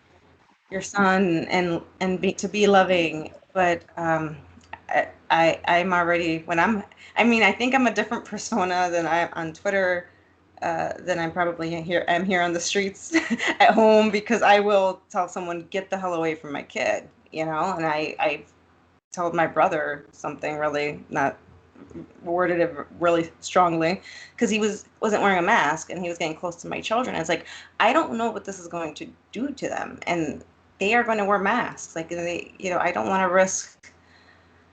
Speaker 3: your son and to be loving. But I'm already, I think I'm a different persona than I'm on Twitter. then I'm here on the streets at home, because I will tell someone, get the hell away from my kid, you know. And I told my brother something, really not worded it really strongly, because he wasn't wearing a mask and he was getting close to my children. It's like, I don't know what this is going to do to them, and they are going to wear masks. Like, they, you know, I don't want to risk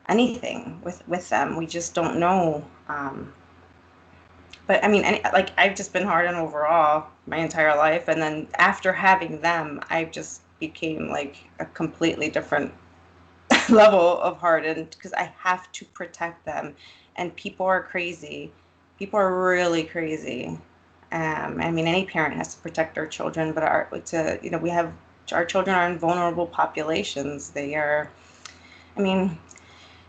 Speaker 3: anything with them. We just don't know. But I mean, like, I've just been hardened overall my entire life, and then after having them, I just became like a completely different level of hardened, because I have to protect them, and people are crazy. People are really crazy. I mean, any parent has to protect their children, but we have, our children are in vulnerable populations. They are, I mean,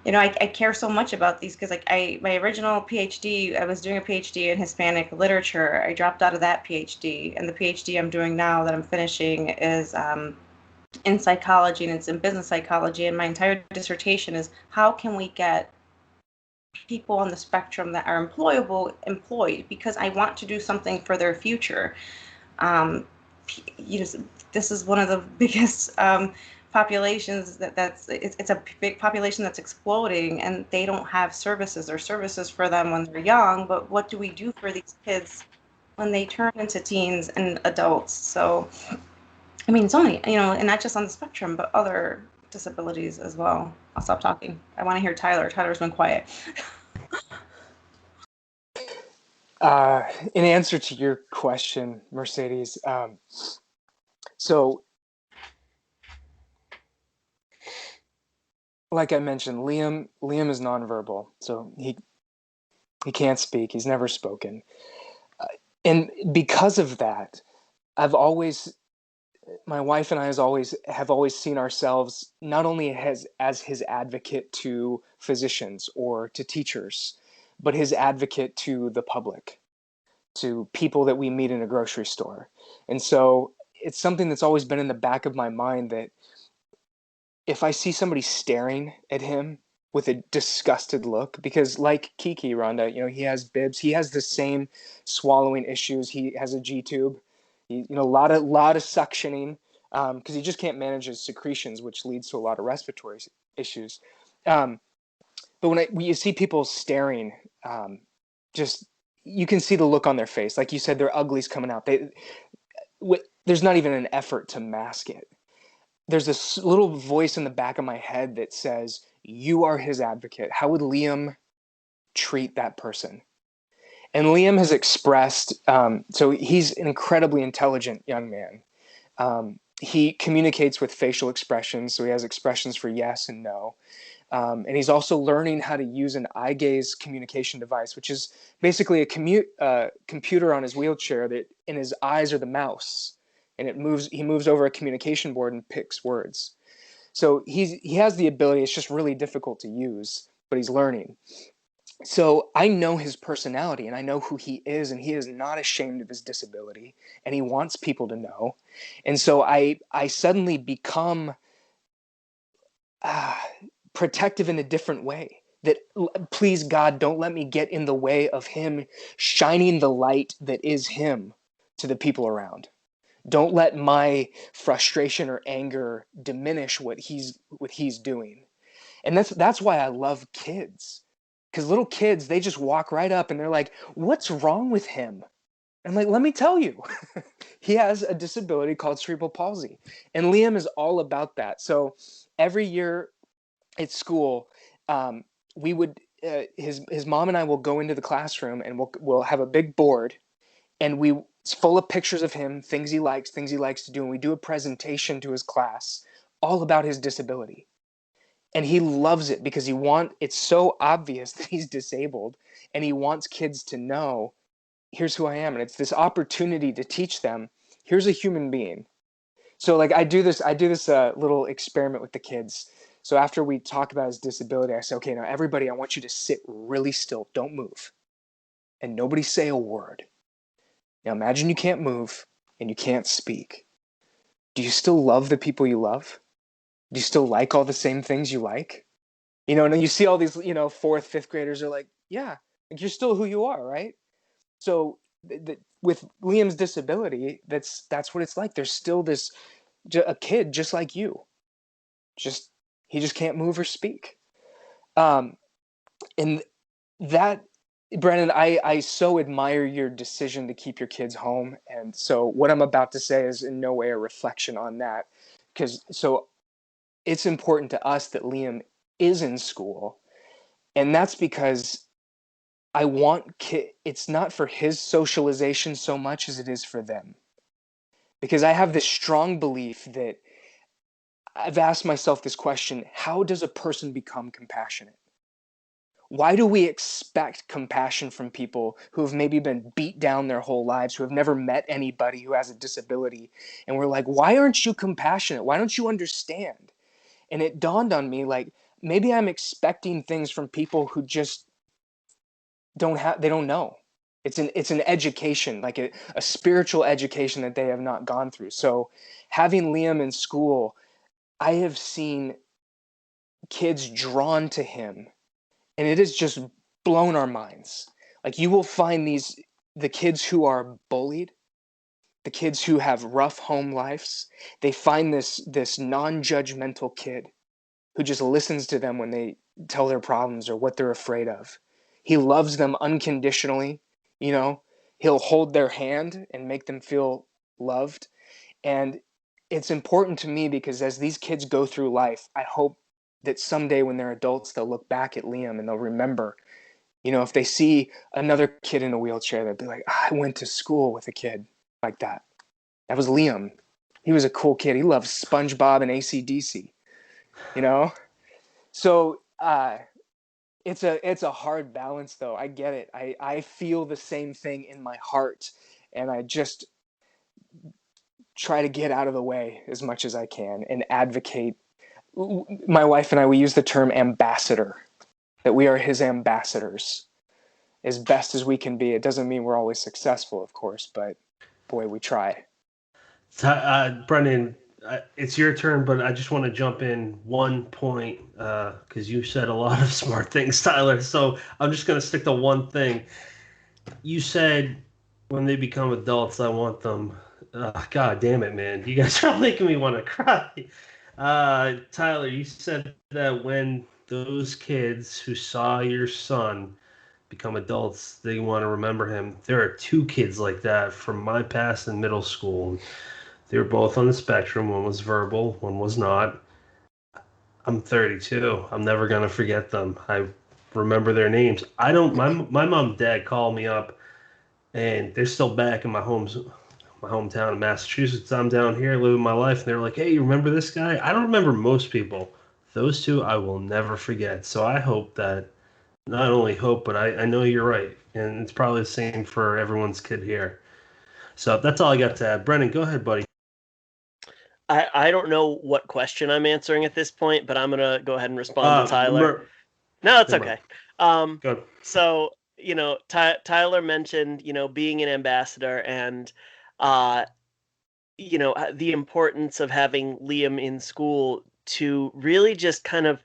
Speaker 3: you know, I care so much about these, because like my original PhD, I was doing a PhD in Hispanic literature. I dropped out of that PhD, and the PhD I'm doing now that I'm finishing is in psychology, and it's in business psychology. And my entire dissertation is, how can we get people on the spectrum that are employable employed, because I want to do something for their future. You know, this is one of the biggest populations it's a big population that's exploding, and they don't have services or services for them when they're young. But what do we do for these kids when they turn into teens and adults? So, I mean, so many, you know, and not just on the spectrum, but other disabilities as well. I'll stop talking. I want to hear Tyler. Tyler's been quiet.
Speaker 5: In answer to your question, Mercedes, so like I mentioned, Liam is nonverbal, so he can't speak. He's never spoken, and because of that, my wife and I have always seen ourselves not only as his advocate to physicians or to teachers, but his advocate to the public, to people that we meet in a grocery store. And so it's something that's always been in the back of my mind, that if I see somebody staring at him with a disgusted look, because like Kiki, Rhonda, you know, he has bibs, he has the same swallowing issues, he has a G tube, you know, a lot of suctioning, because he just can't manage his secretions, which leads to a lot of respiratory issues. But when you see people staring, just, you can see the look on their face. Like you said, their uglies coming out. There's not even an effort to mask it. There's this little voice in the back of my head that says, you are his advocate. How would Liam treat that person? And Liam has expressed, so he's an incredibly intelligent young man. He communicates with facial expressions, so he has expressions for yes and no. And he's also learning how to use an eye gaze communication device, which is basically a computer on his wheelchair that in his eyes are the mouse, and he moves over a communication board and picks words. So he has the ability. It's just really difficult to use, but he's learning. So I know his personality, and I know who he is, and he is not ashamed of his disability, and he wants people to know. And so I suddenly become protective in a different way, that please God, don't let me get in the way of him shining the light that is him to the people around. Don't let my frustration or anger diminish what he's doing. And that's why I love kids, because little kids, they just walk right up and they're like, what's wrong with him? I'm like, let me tell you. He has a disability called cerebral palsy, and Liam is all about that. So every year at school, we would his mom and I will go into the classroom, and we'll have a big board, and it's full of pictures of him, things he likes to do, and we do a presentation to his class all about his disability. And he loves it, because it's so obvious that he's disabled, and he wants kids to know, here's who I am. And it's this opportunity to teach them, here's a human being. So like I do this little experiment with the kids. So after we talk about his disability, I say, okay, now everybody, I want you to sit really still. Don't move. And nobody say a word. Now imagine you can't move and you can't speak. Do you still love the people you love? Do you still like all the same things you like? You know, and then you see all these, you know, 4th, 5th graders are like, yeah, like you're still who you are, right? So with Liam's disability, that's what it's like. There's still this a kid just like you. He just can't move or speak. And that, Brennan, I so admire your decision to keep your kids home. And so what I'm about to say is in no way a reflection on that. So it's important to us that Liam is in school. And that's because it's not for his socialization so much as it is for them. Because I have this strong belief that I've asked myself this question: how does a person become compassionate? Why do we expect compassion from people who have maybe been beat down their whole lives, who have never met anybody who has a disability? And we're like, why aren't you compassionate? Why don't you understand? And it dawned on me, like, maybe I'm expecting things from people who just they don't know. It's an education, like a spiritual education that they have not gone through. So having Liam in school, I have seen kids drawn to him, and it has just blown our minds. Like, you will find the kids who are bullied, the kids who have rough home lives, they find this non-judgmental kid who just listens to them when they tell their problems or what they're afraid of. He loves them unconditionally, you know. He'll hold their hand and make them feel loved. And it's important to me because as these kids go through life, I hope that someday when they're adults, they'll look back at Liam and they'll remember, you know, if they see another kid in a wheelchair, they'll be like, I went to school with a kid like that. That was Liam. He was a cool kid. He loved SpongeBob and AC/DC, you know? So it's a hard balance, though. I get it. I feel the same thing in my heart, and I just try to get out of the way as much as I can and advocate. My wife and I, we use the term ambassador, that we are his ambassadors as best as we can be. It doesn't mean we're always successful, of course, but boy, we try.
Speaker 1: Brennan, it's your turn, but I just want to jump in one point because you said a lot of smart things, Tyler. So I'm just going to stick to one thing. You said when they become adults, I want them. God damn it, man. You guys are making me want to cry. Tyler, you said that when those kids who saw your son become adults, they want to remember him. There are two kids like that from my past in middle school. They were both on the spectrum. One was verbal, one was not. I'm 32. I'm never gonna forget them. I remember their names. I don't. My mom and dad called me up, and they're still back in my hometown in Massachusetts. I'm down here living my life, and they're like, "Hey, you remember this guy?" I don't remember most people. Those two I will never forget. So I hope that, not only hope, but I know you're right, and it's probably the same for everyone's kid here. So that's all I got to add. Brennan, go ahead, buddy.
Speaker 2: I don't know what question I'm answering at this point, but I'm gonna go ahead and respond to Tyler. No, it's okay.
Speaker 1: Good.
Speaker 2: So, you know, Tyler mentioned, you know, being an ambassador and, you know, the importance of having Liam in school to really just kind of,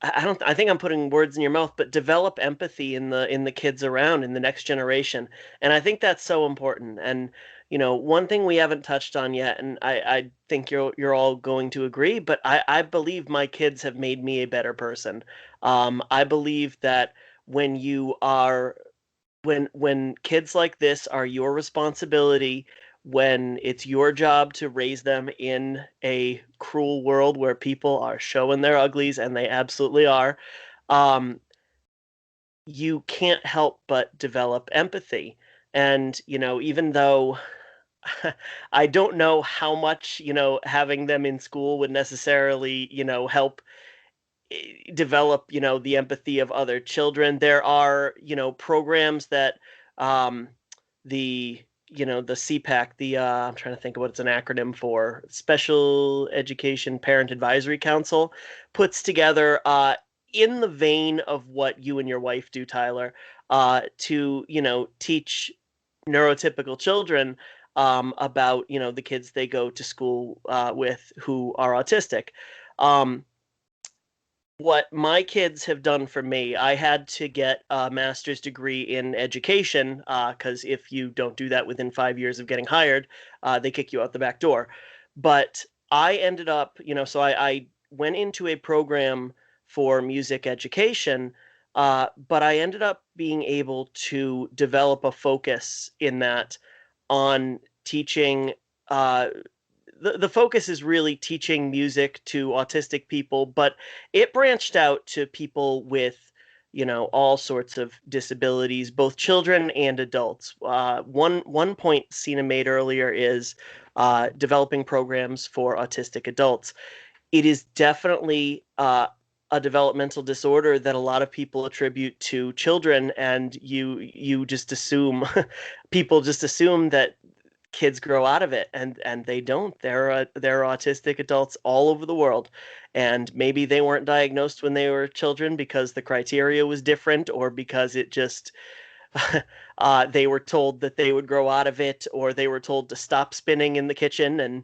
Speaker 2: I think I'm putting words in your mouth, but develop empathy in the kids around, in the next generation. And I think that's so important. And, you know, one thing we haven't touched on yet, and I think you're all going to agree, but I believe my kids have made me a better person. I believe that when you are when kids like this are your responsibility, when it's your job to raise them in a cruel world where people are showing their uglies, and they absolutely are, you can't help but develop empathy. And, you know, even though I don't know how much, you know, having them in school would necessarily, you know, help develop, you know, the empathy of other children. There are, you know, programs that the you know, the CPAC, the I'm trying to think of what it's an acronym for, Special Education Parent Advisory Council, puts together in the vein of what you and your wife do, Tyler, to, you know, teach neurotypical children about, you know, the kids they go to school with who are autistic. what my kids have done for me, I had to get a master's degree in education because if you don't do that within 5 years of getting hired, they kick you out the back door. But I ended up, so I went into a program for music education, but I ended up being able to develop a focus in that on teaching. The focus is really teaching music to autistic people, but it branched out to people with, all sorts of disabilities, both children and adults. One point Cina made earlier is developing programs for autistic adults. It is definitely a developmental disorder that a lot of people attribute to children, and you just assume people just assume that kids grow out of it, and they don't. There are autistic adults all over the world, and maybe they weren't diagnosed when they were children because the criteria was different, or because it just they were told that they would grow out of it, or they were told to stop spinning in the kitchen, and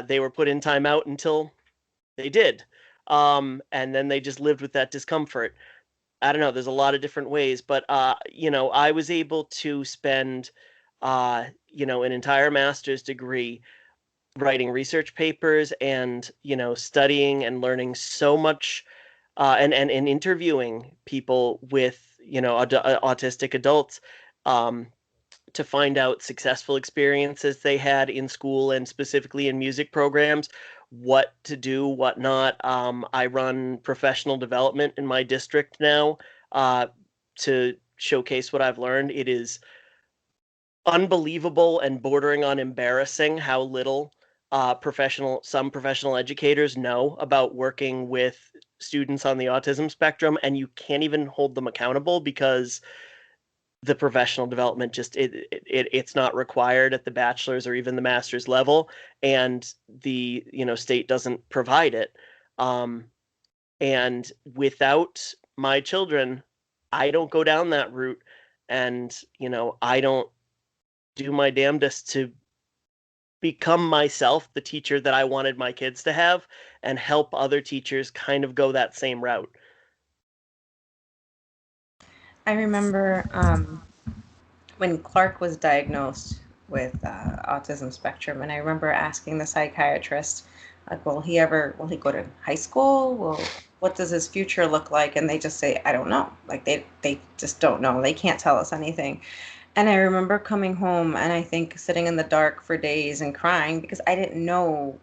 Speaker 2: they were put in timeout until they did, and then they just lived with that discomfort. I don't know. There's a lot of different ways, but I was able to spend, an entire master's degree writing research papers and studying and learning so much, and interviewing people with autistic adults, um, to find out successful experiences they had in school and specifically in music programs, what to do, what not. I run professional development in my district now to showcase what I've learned. It is unbelievable and bordering on embarrassing how little some professional educators know about working with students on the autism spectrum, and you can't even hold them accountable because the professional development it's not required at the bachelor's or even the master's level, and the state doesn't provide it. And without my children, I don't go down that route, and I don't do my damnedest to become myself the teacher that I wanted my kids to have, and help other teachers kind of go that same route.
Speaker 3: I remember when Clark was diagnosed with autism spectrum, and I remember asking the psychiatrist, like, will he go to high school? What does his future look like? And they just say, I don't know. Like they just don't know. They can't tell us anything. And I remember coming home and I think sitting in the dark for days and crying because I didn't know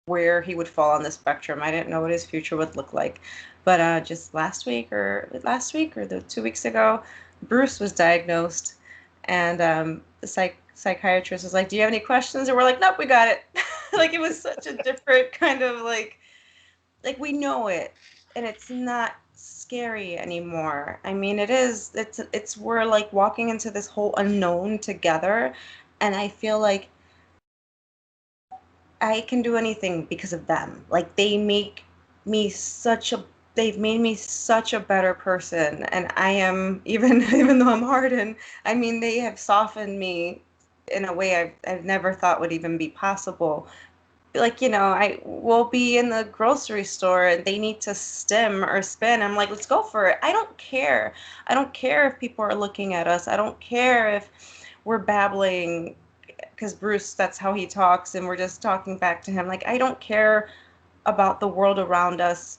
Speaker 3: where he would fall on the spectrum. I didn't know what his future would look like. But just last week or the 2 weeks ago, Bruce was diagnosed, and the psychiatrist was like, "Do you have any questions?" And we're like, "Nope, we got it." Like it was such a different kind of like we know it, and it's not scary anymore. I mean, it is. It's we're like walking into this whole unknown together, and I feel like I can do anything because of them. Like me such a they've made me such a better person, and I am even even though I'm hardened, I mean they have softened me in a way I've never thought would even be possible. Like, I will be in the grocery store and they need to stim or spin. I'm like, let's go for it. I don't care. I don't care if people are looking at us. I don't care if we're babbling because Bruce, that's how he talks, and we're just talking back to him. Like, I don't care about the world around us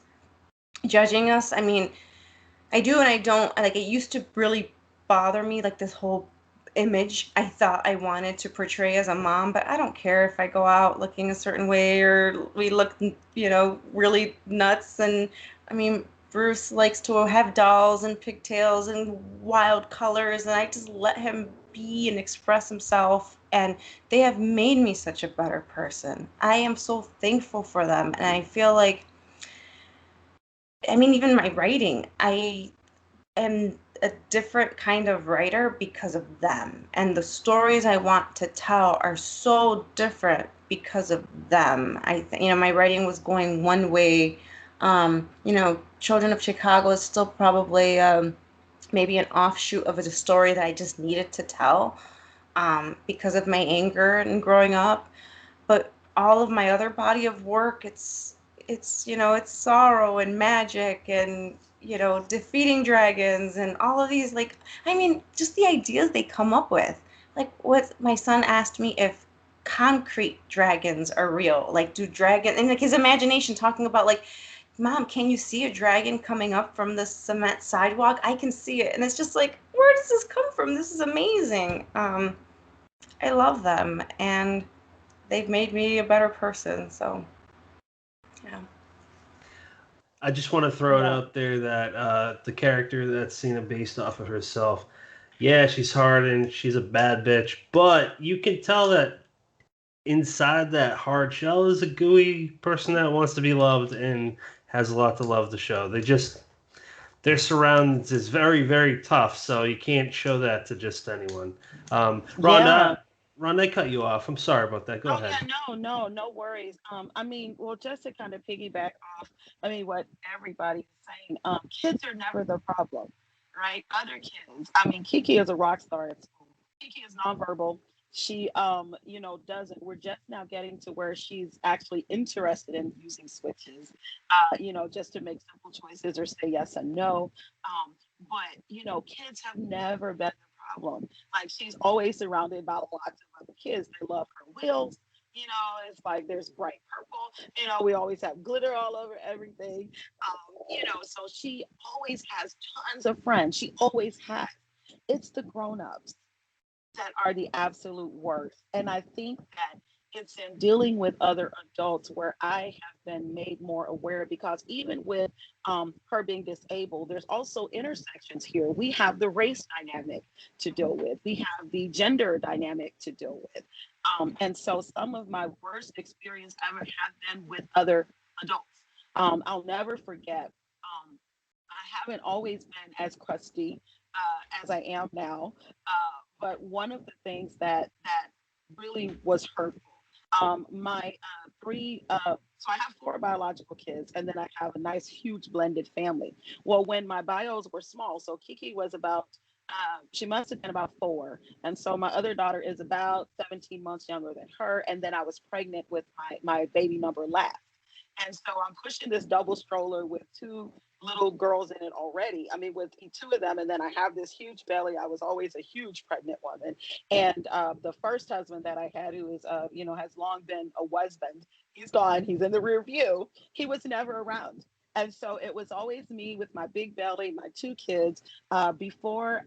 Speaker 3: judging us. I mean, I do and I don't. Like, it used to really bother me, like this whole image I thought I wanted to portray as a mom, but I don't care if I go out looking a certain way or we look, really nuts. And I mean, Bruce likes to have dolls and pigtails and wild colors, and I just let him be and express himself. And they have made me such a better person. I am so thankful for them. And I feel like, I mean, even my writing, I am a different kind of writer because of them. And the stories I want to tell are so different because of them. My writing was going one way. Children of Chicago is still probably maybe an offshoot of a story that I just needed to tell because of my anger and growing up. But all of my other body of work, it's it's sorrow and magic and defeating dragons and all of these, like, I mean, just the ideas they come up with. Like, what my son asked me if concrete dragons are real, like, do dragon, and like his imagination talking about, like, Mom, can you see a dragon coming up from the cement sidewalk? I can see it. And it's just like, where does this come from? This is amazing. I love them, and they've made me a better person. So, yeah.
Speaker 1: I just want to throw it
Speaker 6: Yeah.
Speaker 1: out there that the character that Cina based off of herself, yeah, she's hard and she's a bad bitch, but you can tell that inside that hard shell is a gooey person that wants to be loved and has a lot to love the show. Their surroundings is very, very tough, so you can't show that to just anyone.
Speaker 6: Yeah.
Speaker 1: Rhonda, I cut you off. I'm sorry about that. Go
Speaker 6: Oh
Speaker 1: ahead.
Speaker 6: yeah, no worries. I mean, well, just to kind of piggyback off, I mean, what everybody's saying, kids are never the problem, right? Other kids. I mean, Kiki is a rock star at school. Kiki is nonverbal. She, doesn't. We're just now getting to where she's actually interested in using switches, just to make simple choices or say yes and no. But kids have never been the problem. Like, she's always surrounded by lots of other kids. They love her wheels. It's like there's bright purple. We always have glitter all over everything. So she always has tons of friends. She always has. It's the grown-ups that are the absolute worst. And I think that it's in dealing with other adults where I have been made more aware, because even with her being disabled, there's also intersections here. We have the race dynamic to deal with, we have the gender dynamic to deal with. And so some of my worst experience ever have been with other adults. I'll never forget. I haven't always been as crusty as I am now. But one of the things that really was hurtful. My three, so I have four biological kids, and then I have a nice, huge blended family. Well, when my bios were small, so Kiki was about, she must have been about 4, and so my other daughter is about 17 months younger than her, and then I was pregnant with my baby number last. And so I'm pushing this double stroller with 2 little girls in it already. I mean, with 2 of them, and then I have this huge belly. I was always a huge pregnant woman. And the first husband that I had, who is, has long been a husband, he's gone. He's in the rear view. He was never around. And so it was always me with my big belly, my 2 kids. Before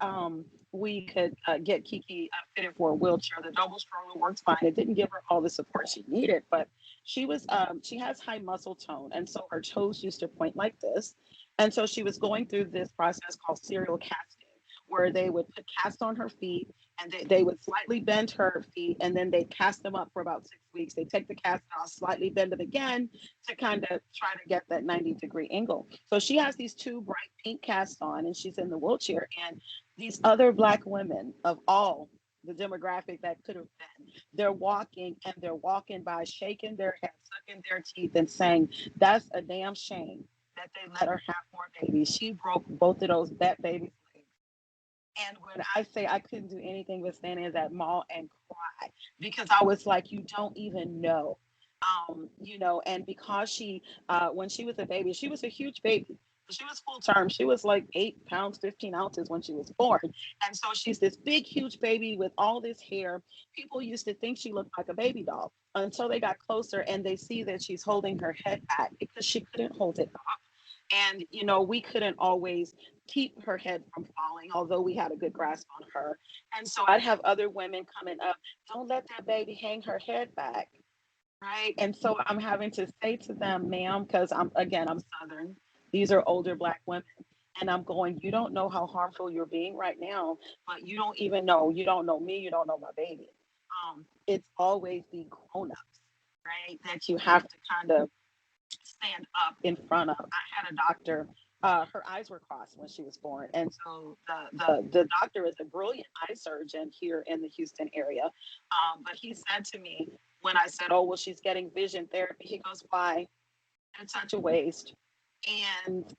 Speaker 6: we could get Kiki fitted for a wheelchair, the double stroller worked fine. It didn't give her all the support she needed, but she has high muscle tone, and so her toes used to point like this. And so she was going through this process called serial casting, where they would put cast on her feet, and they would slightly bend her feet, and then they cast them up for about 6 weeks. They take the cast off, slightly bend them again to kind of try to get that 90-degree angle. So she has these 2 bright pink casts on, and she's in the wheelchair. And these other Black women of all the demographic that could have been, they're walking by, shaking their head, sucking their teeth, and saying, "That's a damn shame that they let her have more babies. She broke both of those babies' legs." And when I say I couldn't do anything but stand in that mall and cry, because I was like, you don't even know. And because when she was a baby, she was a huge baby. She was full term. She was like 8 pounds, 15 ounces when she was born. And so she's this big, huge baby with all this hair. People used to think she looked like a baby doll until they got closer and they see that she's holding her head back because she couldn't hold it up. And, we couldn't always keep her head from falling, although we had a good grasp on her. And so I'd have other women coming up, "Don't let that baby hang her head back." Right. And so I'm having to say to them, "Ma'am," because I'm Southern. These are older Black women. And I'm going, "You don't know how harmful you're being right now, but you don't even know, you don't know me, you don't know my baby." It's always the grown-ups, right, that you have to kind of stand up in front of. I had a doctor, her eyes were crossed when she was born. And so the doctor is a brilliant eye surgeon here in the Houston area. But he said to me, when I said, "Oh, well, she's getting vision therapy," he goes, "Why? It's such a waste." And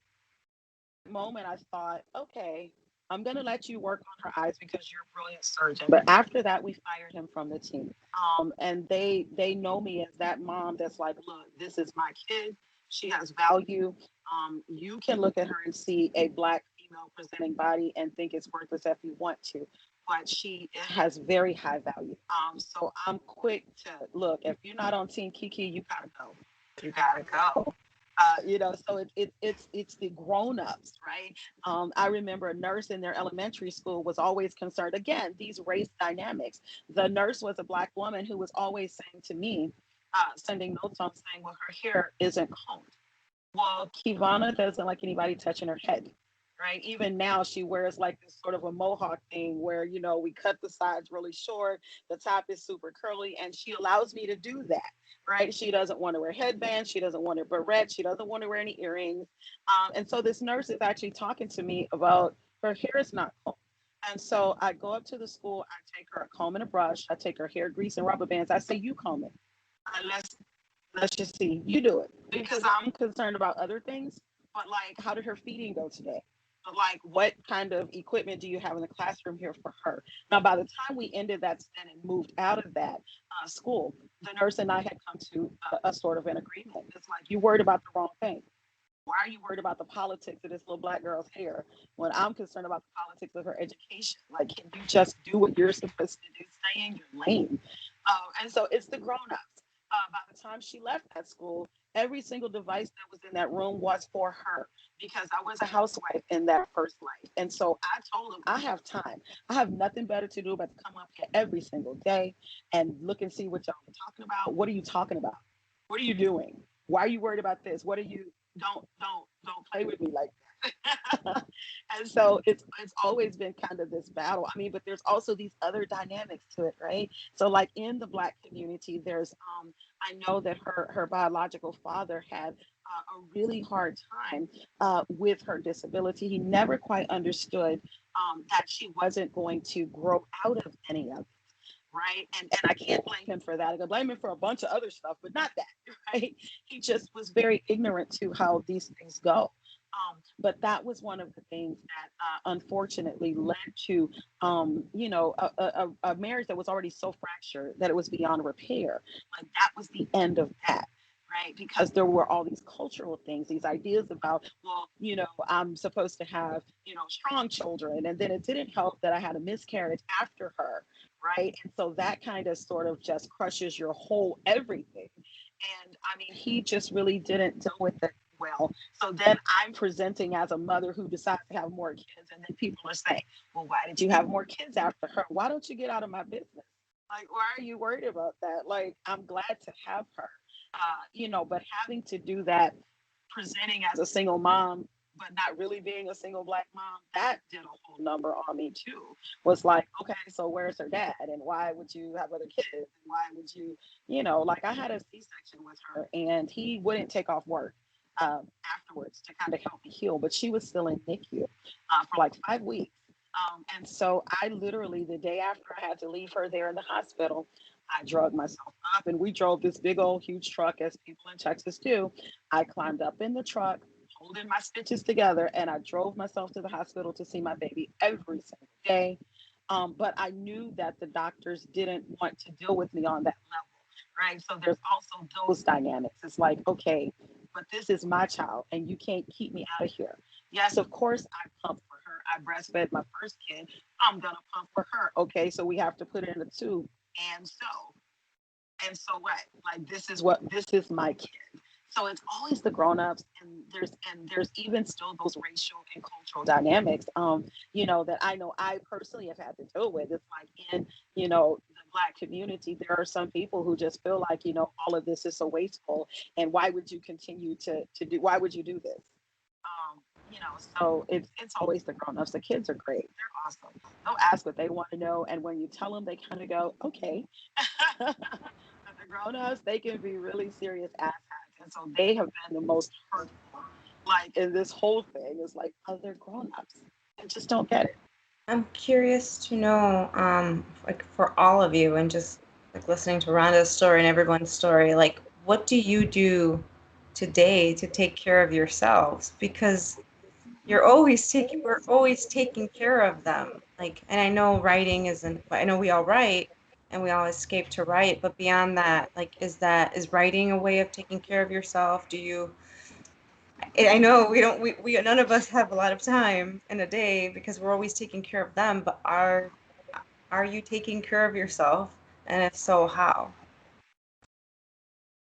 Speaker 6: the moment I thought, okay, I'm going to let you work on her eyes because you're a brilliant surgeon. But after that, we fired him from the team. And they know me as that mom that's like, "Look, this is my kid. She has value. You can look at her and see a Black female presenting body and think it's worthless if you want to, but she has very high value. So I'm quick to look. If you're not on Team Kiki, you gotta go. You gotta go. So it's the grown-ups, right? I remember a nurse in their elementary school was always concerned. Again, these race dynamics. The nurse was a Black woman who was always saying to me, sending notes on saying, well, her hair isn't combed. Well, Kivana doesn't like anybody touching her head, right? Even now, she wears like this sort of a mohawk thing where, we cut the sides really short, the top is super curly, and she allows me to do that, right? She doesn't want to wear headbands, she doesn't want to barrette, she doesn't want to wear any earrings. And so this nurse is actually talking to me about her hair is not combed. And so I go up to the school, I take her a comb and a brush, I take her hair grease and rubber bands, I say, you comb it. Let's just see you do it, because I'm concerned about other things. But like, how did her feeding go today? But like, what kind of equipment do you have in the classroom here for her? Now, by the time we ended that stint and moved out of that school, the nurse and I had come to a sort of an agreement. It's like, you worried about the wrong thing. Why are you worried about the politics of this little Black girl's hair when I'm concerned about the politics of her education? Like, can you just do what you're supposed to do? Stay in your lane. And so it's the grown-ups. By the time she left that school, every single device that was in that room was for her, because I was a housewife in that first life. And so I told them, I have time. I have nothing better to do but to come up here every single day and look and see what y'all are talking about. What are you talking about? What are you doing? Why are you worried about this? What are you? Don't play with me like that. And so it's always been kind of this battle. I mean, but there's also these other dynamics to it, right? So like in the Black community, there's I know that her biological father had a really hard time with her disability. He never quite understood that she wasn't going to grow out of any of it. Right. And I can't blame him for that. I can blame him for a bunch of other stuff, but not that. Right. He just was very ignorant to how these things go. But that was one of the things that unfortunately led to, a marriage that was already so fractured that it was beyond repair. Like, that was the end of that. Right. Because there were all these cultural things, these ideas about, well, I'm supposed to have, strong children. And then it didn't help that I had a miscarriage after her. Right. And so that kind of sort of just crushes your whole everything. And I mean, he just really didn't deal with it well. So then I'm presenting as a mother who decides to have more kids. And then people are saying, well, why did you have more kids after her? Why don't you get out of my business? Like, why are you worried about that? Like, I'm glad to have her, but having to do that, presenting as a single mom, but not really being a single Black mom, that did a whole number on me too. Was like, okay, so where's her dad? And why would you have other kids? And why would you, like, I had a C-section with her and he wouldn't take off work afterwards to kind of help me heal, but she was still in NICU for like 5 weeks. And so I literally, the day after I had to leave her there in the hospital, I drug myself up and we drove this big old huge truck, as people in Texas do. I climbed up in the truck, holding my stitches together, and I drove myself to the hospital to see my baby every single day. But I knew that the doctors didn't want to deal with me on that level, right? So there's also those dynamics. It's like, okay, but this is my child and you can't keep me out of here. Yes, of course I pumped for her. I breastfed my first kid. I'm gonna pump for her. Okay, so we have to put it in a tube. And so what? Like, this is my kid. So it's always the grown-ups, and there's even still those racial and cultural dynamics, that I know I personally have had to deal with. It's like in, the Black community, there are some people who just feel like, all of this is so wasteful, and why would you continue why would you do this? So it's always the grown-ups. The kids are great. They're awesome. They'll ask what they want to know, and when you tell them, they kind of go, okay. But the grown-ups, they can be really serious asshats. And so they have been the most hurtful, like, in this whole thing. Is like, other grown-ups. I just don't get it.
Speaker 3: I'm curious to know, like, for all of you, and just like listening to Rhonda's story and everyone's story, like, what do you do today to take care of yourselves? Because we're always taking care of them. Like, and I know writing isn't, I know we all write and we all escape to write, but beyond that, like, is writing a way of taking care of yourself? Do you I know we none of us have a lot of time in a day because we're always taking care of them, but are you taking care of yourself? And if so, how?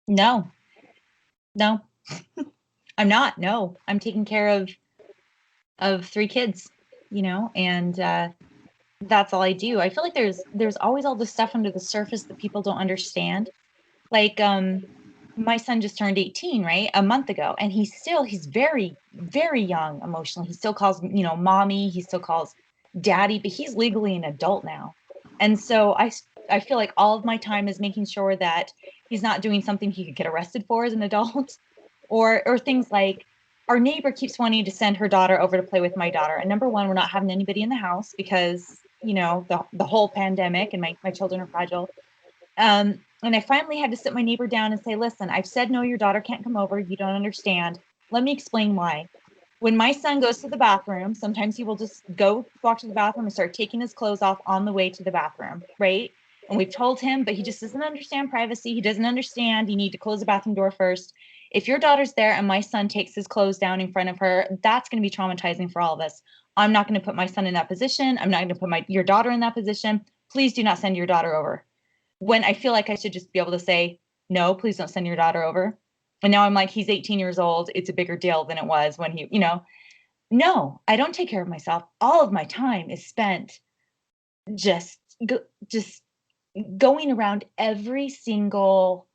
Speaker 4: No, I'm not. No, I'm taking care of 3 kids, and that's all I do. I feel like there's always all this stuff under the surface that people don't understand. Like, my son just turned 18, right? A month ago, and he's very, very young emotionally. He still calls, mommy, he still calls daddy, but he's legally an adult now. And so I feel like all of my time is making sure that he's not doing something he could get arrested for as an adult, or things like our neighbor keeps wanting to send her daughter over to play with my daughter. And number one, we're not having anybody in the house because, the whole pandemic and my children are fragile. And I finally had to sit my neighbor down and say, listen, I've said no, your daughter can't come over. You don't understand. Let me explain why. When my son goes to the bathroom, sometimes he will just walk to the bathroom and start taking his clothes off on the way to the bathroom, right? And we've told him, but he just doesn't understand privacy. He doesn't understand you need to close the bathroom door first. If your daughter's there and my son takes his clothes down in front of her, that's going to be traumatizing for all of us. I'm not going to put my son in that position. I'm not going to put your daughter in that position. Please do not send your daughter over. When I feel like I should just be able to say, no, please don't send your daughter over. And now I'm like, he's 18 years old. It's a bigger deal than it was when no, I don't take care of myself. All of my time is spent just going around every single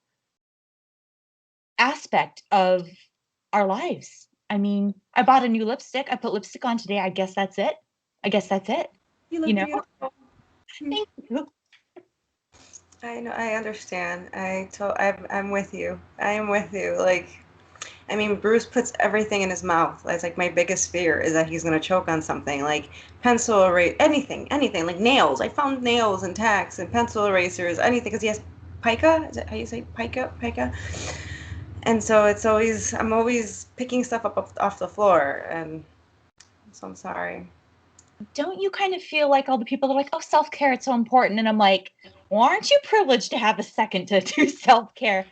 Speaker 4: aspect of our lives. I mean, I bought a new lipstick. I put lipstick on today. I guess that's it.
Speaker 3: You look beautiful.
Speaker 4: Thank you.
Speaker 3: I know. I understand. I'm with you. I am with you. Like, I mean, Bruce puts everything in his mouth. That's like my biggest fear is that he's gonna choke on something, like pencil eraser, anything, like nails. I found nails and tacks and pencil erasers, anything, because he has pica. Is that how you say pica? And so I'm always picking stuff up off the floor, and so I'm sorry.
Speaker 4: Don't you kind of feel like all the people are like, oh, self-care, it's so important? And I'm like, well, aren't you privileged to have a second to do self-care?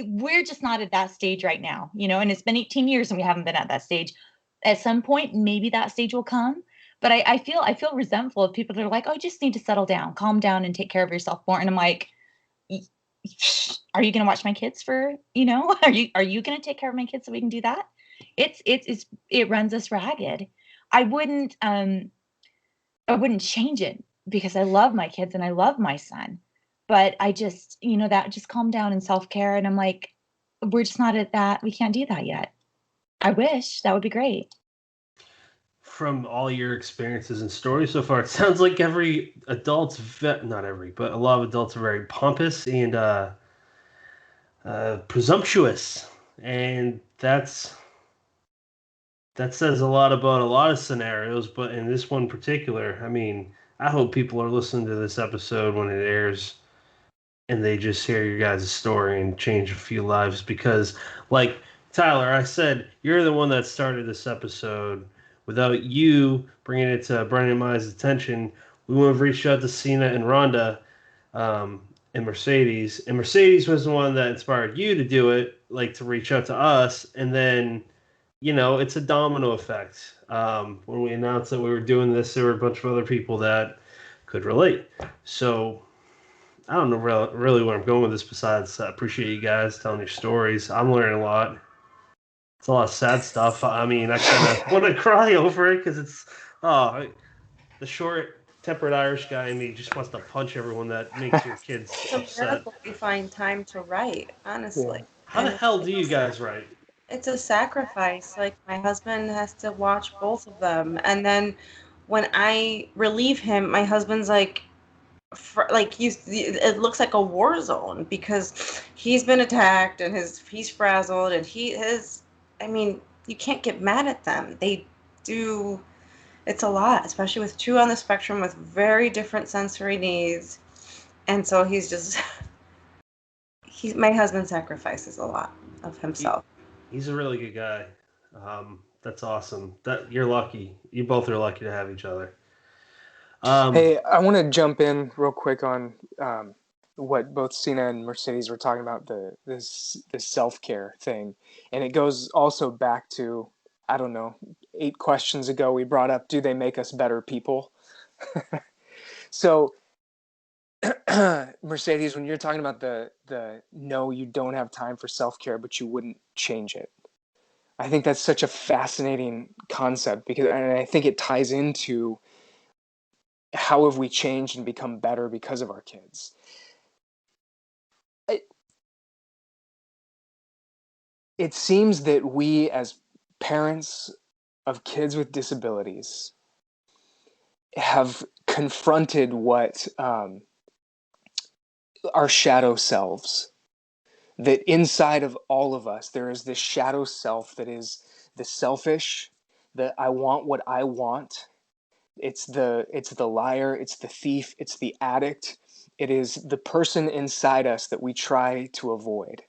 Speaker 4: We're just not at that stage right now, and it's been 18 years and we haven't been at that stage. At some point, maybe that stage will come. But I feel resentful of people that are like, oh, you just need to settle down, calm down, and take care of yourself more. And I'm like, are you going to watch my kids for, are you going to take care of my kids so we can do that? It runs us ragged. I wouldn't change it because I love my kids and I love my son. But I just, that just calm down and self-care. And I'm like, we're just not at that. We can't do that yet. I wish that would be great.
Speaker 1: From all your experiences and stories so far, it sounds like every adult's not every, but a lot of adults are very pompous and presumptuous. And that says a lot about a lot of scenarios, but in this one particular, I mean, I hope people are listening to this episode when it airs and they just hear your guys' story and change a few lives because, like Tyler, I said, you're the one that started this episode. Without you bringing it to Brennan and Maya's attention, we would have reached out to Cina and Rhonda and Mercedes. And Mercedes was the one that inspired you to do it, like to reach out to us. And then, it's a domino effect. When we announced that we were doing this, there were a bunch of other people that could relate. So I don't know really where I'm going with this besides I appreciate you guys telling your stories. I'm learning a lot. It's a lot of sad stuff. I mean, I kind of want to cry over it because it's the short-tempered Irish guy in me just wants to punch everyone that makes your kids upset.
Speaker 3: We find time to write, honestly.
Speaker 5: Yeah.
Speaker 1: How the hell do you guys write?
Speaker 3: It's a sacrifice. Like, my husband has to watch both of them, and then when I relieve him, my husband's like, it looks like a war zone because he's been attacked and he's frazzled and I mean, you can't get mad at them. They do. It's a lot, especially with 2 on the spectrum with very different sensory needs. And so my husband sacrifices a lot of himself.
Speaker 1: He's a really good guy. That's awesome. That you're lucky. You both are lucky to have each other.
Speaker 5: Hey, I want to jump in real quick on what both Cina and Mercedes were talking about, this self-care thing. And it goes also back to, I don't know, 8 questions ago we brought up, do they make us better people? So Mercedes, when you're talking about the no, you don't have time for self-care, but you wouldn't change it. I think that's such a fascinating concept, because, and I think it ties into how have we changed and become better because of our kids. It seems that we, as parents of kids with disabilities, have confronted what our shadow selves, that inside of all of us there is this shadow self that is the selfish, the I want what I want. It's the liar, it's the thief, it's the addict. It is the person inside us that we try to avoid.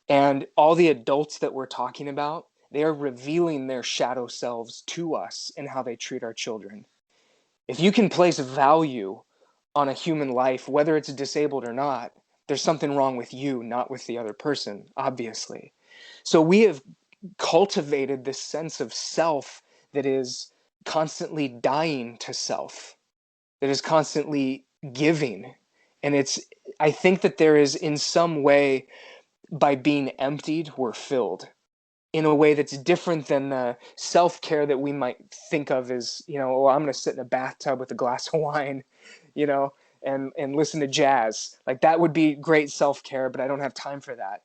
Speaker 5: And all the adults that we're talking about, they are revealing their shadow selves to us in how they treat our children. If you can place value on a human life, whether it's disabled or not, there's something wrong with you, not with the other person, obviously. So we have cultivated this sense of self that is constantly dying to self, that is constantly giving. And I think that there is, in some way, by being emptied, we're filled in a way that's different than the self-care that we might think of as, oh, I'm going to sit in a bathtub with a glass of wine, and listen to jazz. Like, that would be great self-care, but I don't have time for that.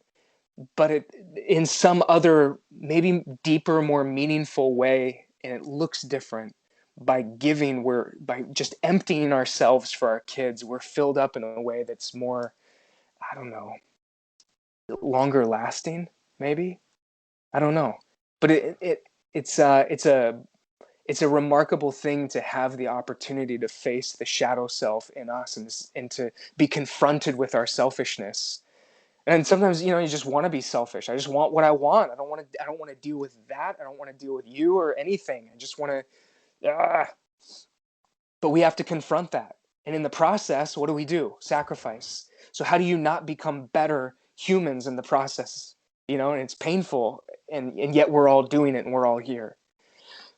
Speaker 5: But in some other, maybe deeper, more meaningful way, and it looks different, by giving, by just emptying ourselves for our kids, we're filled up in a way that's more, I don't know, longer lasting, maybe. I don't know, but it's a remarkable thing to have the opportunity to face the shadow self in us, and to be confronted with our selfishness. And sometimes, you just want to be selfish. I just want what I want. I don't want to deal with that. I don't want to deal with you or anything. I just want to. But we have to confront that, and in the process, what do? Sacrifice. So how do you not become better humans in the process? And it's painful, and yet we're all doing it, and we're all here.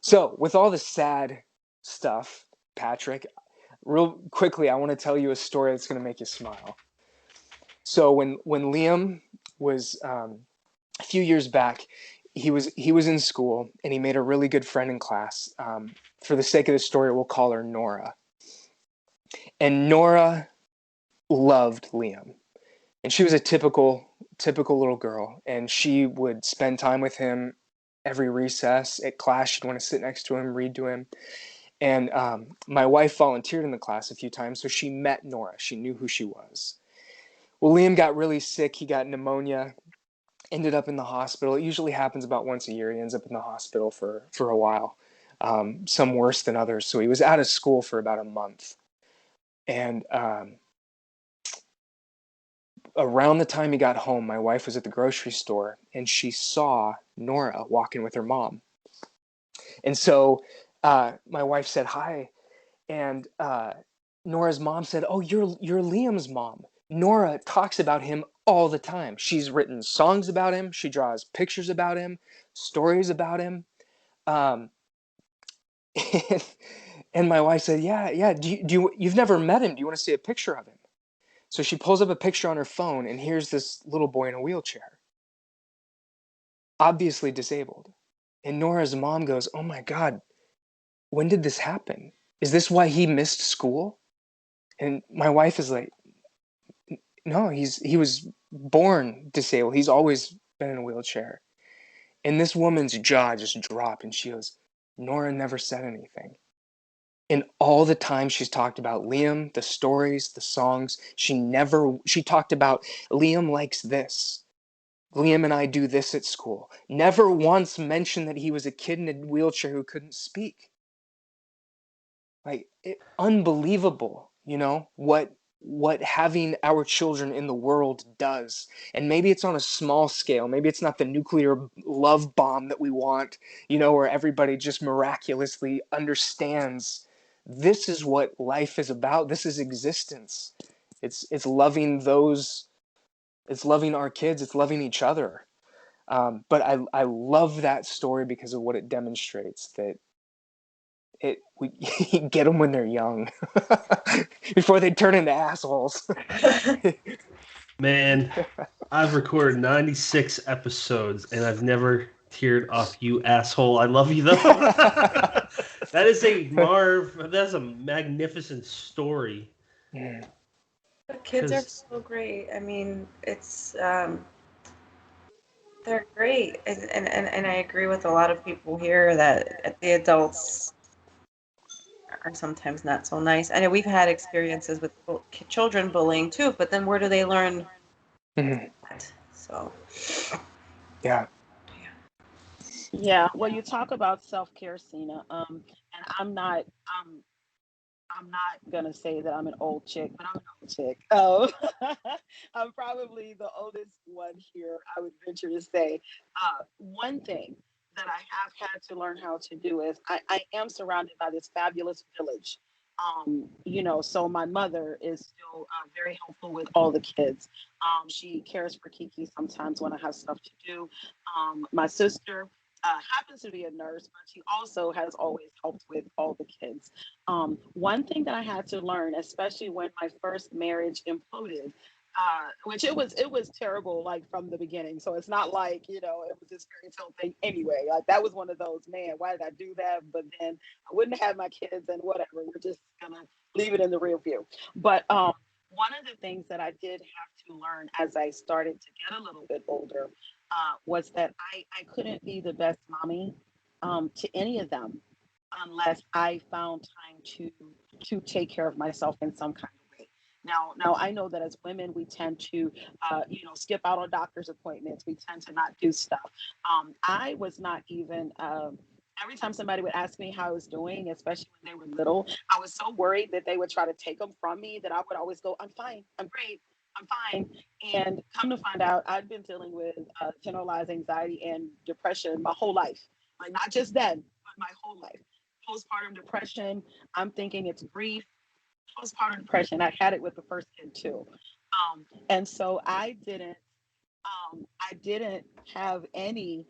Speaker 5: So with all the sad stuff, Patrick, real quickly, I want to tell you a story that's going to make you smile. So when Liam was a few years back, he was in school, and he made a really good friend in class. For the sake of the story, we'll call her Nora. And Nora loved Liam. And she was a typical little girl. And she would spend time with him every recess. At class, she'd want to sit next to him, read to him. And my wife volunteered in the class a few times, so she met Nora. She knew who she was. Well, Liam got really sick. He got pneumonia, ended up in the hospital. It usually happens about once a year. He ends up in the hospital for a while, some worse than others. So he was out of school for about a month. And around the time he got home, my wife was at the grocery store, and she saw Nora walking with her mom. And so my wife said hi, and Nora's mom said, "Oh, you're Liam's mom. Nora talks about him all the time. She's written songs about him. She draws pictures about him, stories about him." And my wife said, "Yeah. You've never met him? Do you want to see a picture of him?" So she pulls up a picture on her phone, and here's this little boy in a wheelchair, obviously disabled. And Nora's mom goes, "Oh my God, when did this happen? Is this why he missed school?" And my wife is like, "No, he was born disabled. He's always been in a wheelchair." And this woman's jaw just dropped, and she goes, "Nora never said anything." And all the time she's talked about Liam, the stories, the songs, she talked about Liam likes this. Liam and I do this at school. Never once mentioned that he was a kid in a wheelchair who couldn't speak. Like, unbelievable, what having our children in the world does. And maybe it's on a small scale. Maybe it's not the nuclear love bomb that we want, where everybody just miraculously understands this is what life is about. This is existence. It's loving those. It's loving our kids. It's loving each other. But I love that story because of what it demonstrates, that we get them when they're young before they turn into assholes.
Speaker 1: Man, I've recorded 96 episodes and I've never teared off, you asshole. I love you though. That is that's a magnificent story.
Speaker 5: Yeah.
Speaker 3: The kids are
Speaker 1: 'Cause-
Speaker 3: so great. I mean, it's they're great, and I agree with a lot of people here that the adults are sometimes not so nice. I know we've had experiences with children bullying too, but then where do they learn
Speaker 5: Mhm.
Speaker 3: that? So
Speaker 5: Yeah.
Speaker 6: Yeah, well, you talk about self-care, Cina. And I'm not gonna say that I'm an old chick, but I'm an old chick. Oh, I'm probably the oldest one here. I would venture to say. One thing that I have had to learn how to do is I am surrounded by this fabulous village. So my mother is still very helpful with all the kids. She cares for Kiki sometimes when I have stuff to do. My sister happens to be a nurse, but she also has always helped with all the kids. One thing that I had to learn, especially when my first marriage imploded, which it was terrible, like from the beginning. So it's not like it was this fairy tale thing anyway. Like that was one of those, man, why did I do that? But then I wouldn't have my kids and whatever. We're just gonna leave it in the rear view. But one of the things that I did have to learn as I started to get a little bit older was that I couldn't be the best mommy to any of them unless I found time to take care of myself in some kind of way. Now I know that as women we tend to, skip out on doctor's appointments. We tend to not do stuff. I was not even. Every time somebody would ask me how I was doing, especially when they were little, I was so worried that they would try to take them from me that I would always go, "I'm fine. I'm great. I'm fine." And come to find out, I'd been dealing with generalized anxiety and depression my whole life. Like not just then, but my whole life. Postpartum depression. I'm thinking it's grief. Postpartum depression. I had it with the first kid too, and so I didn't have any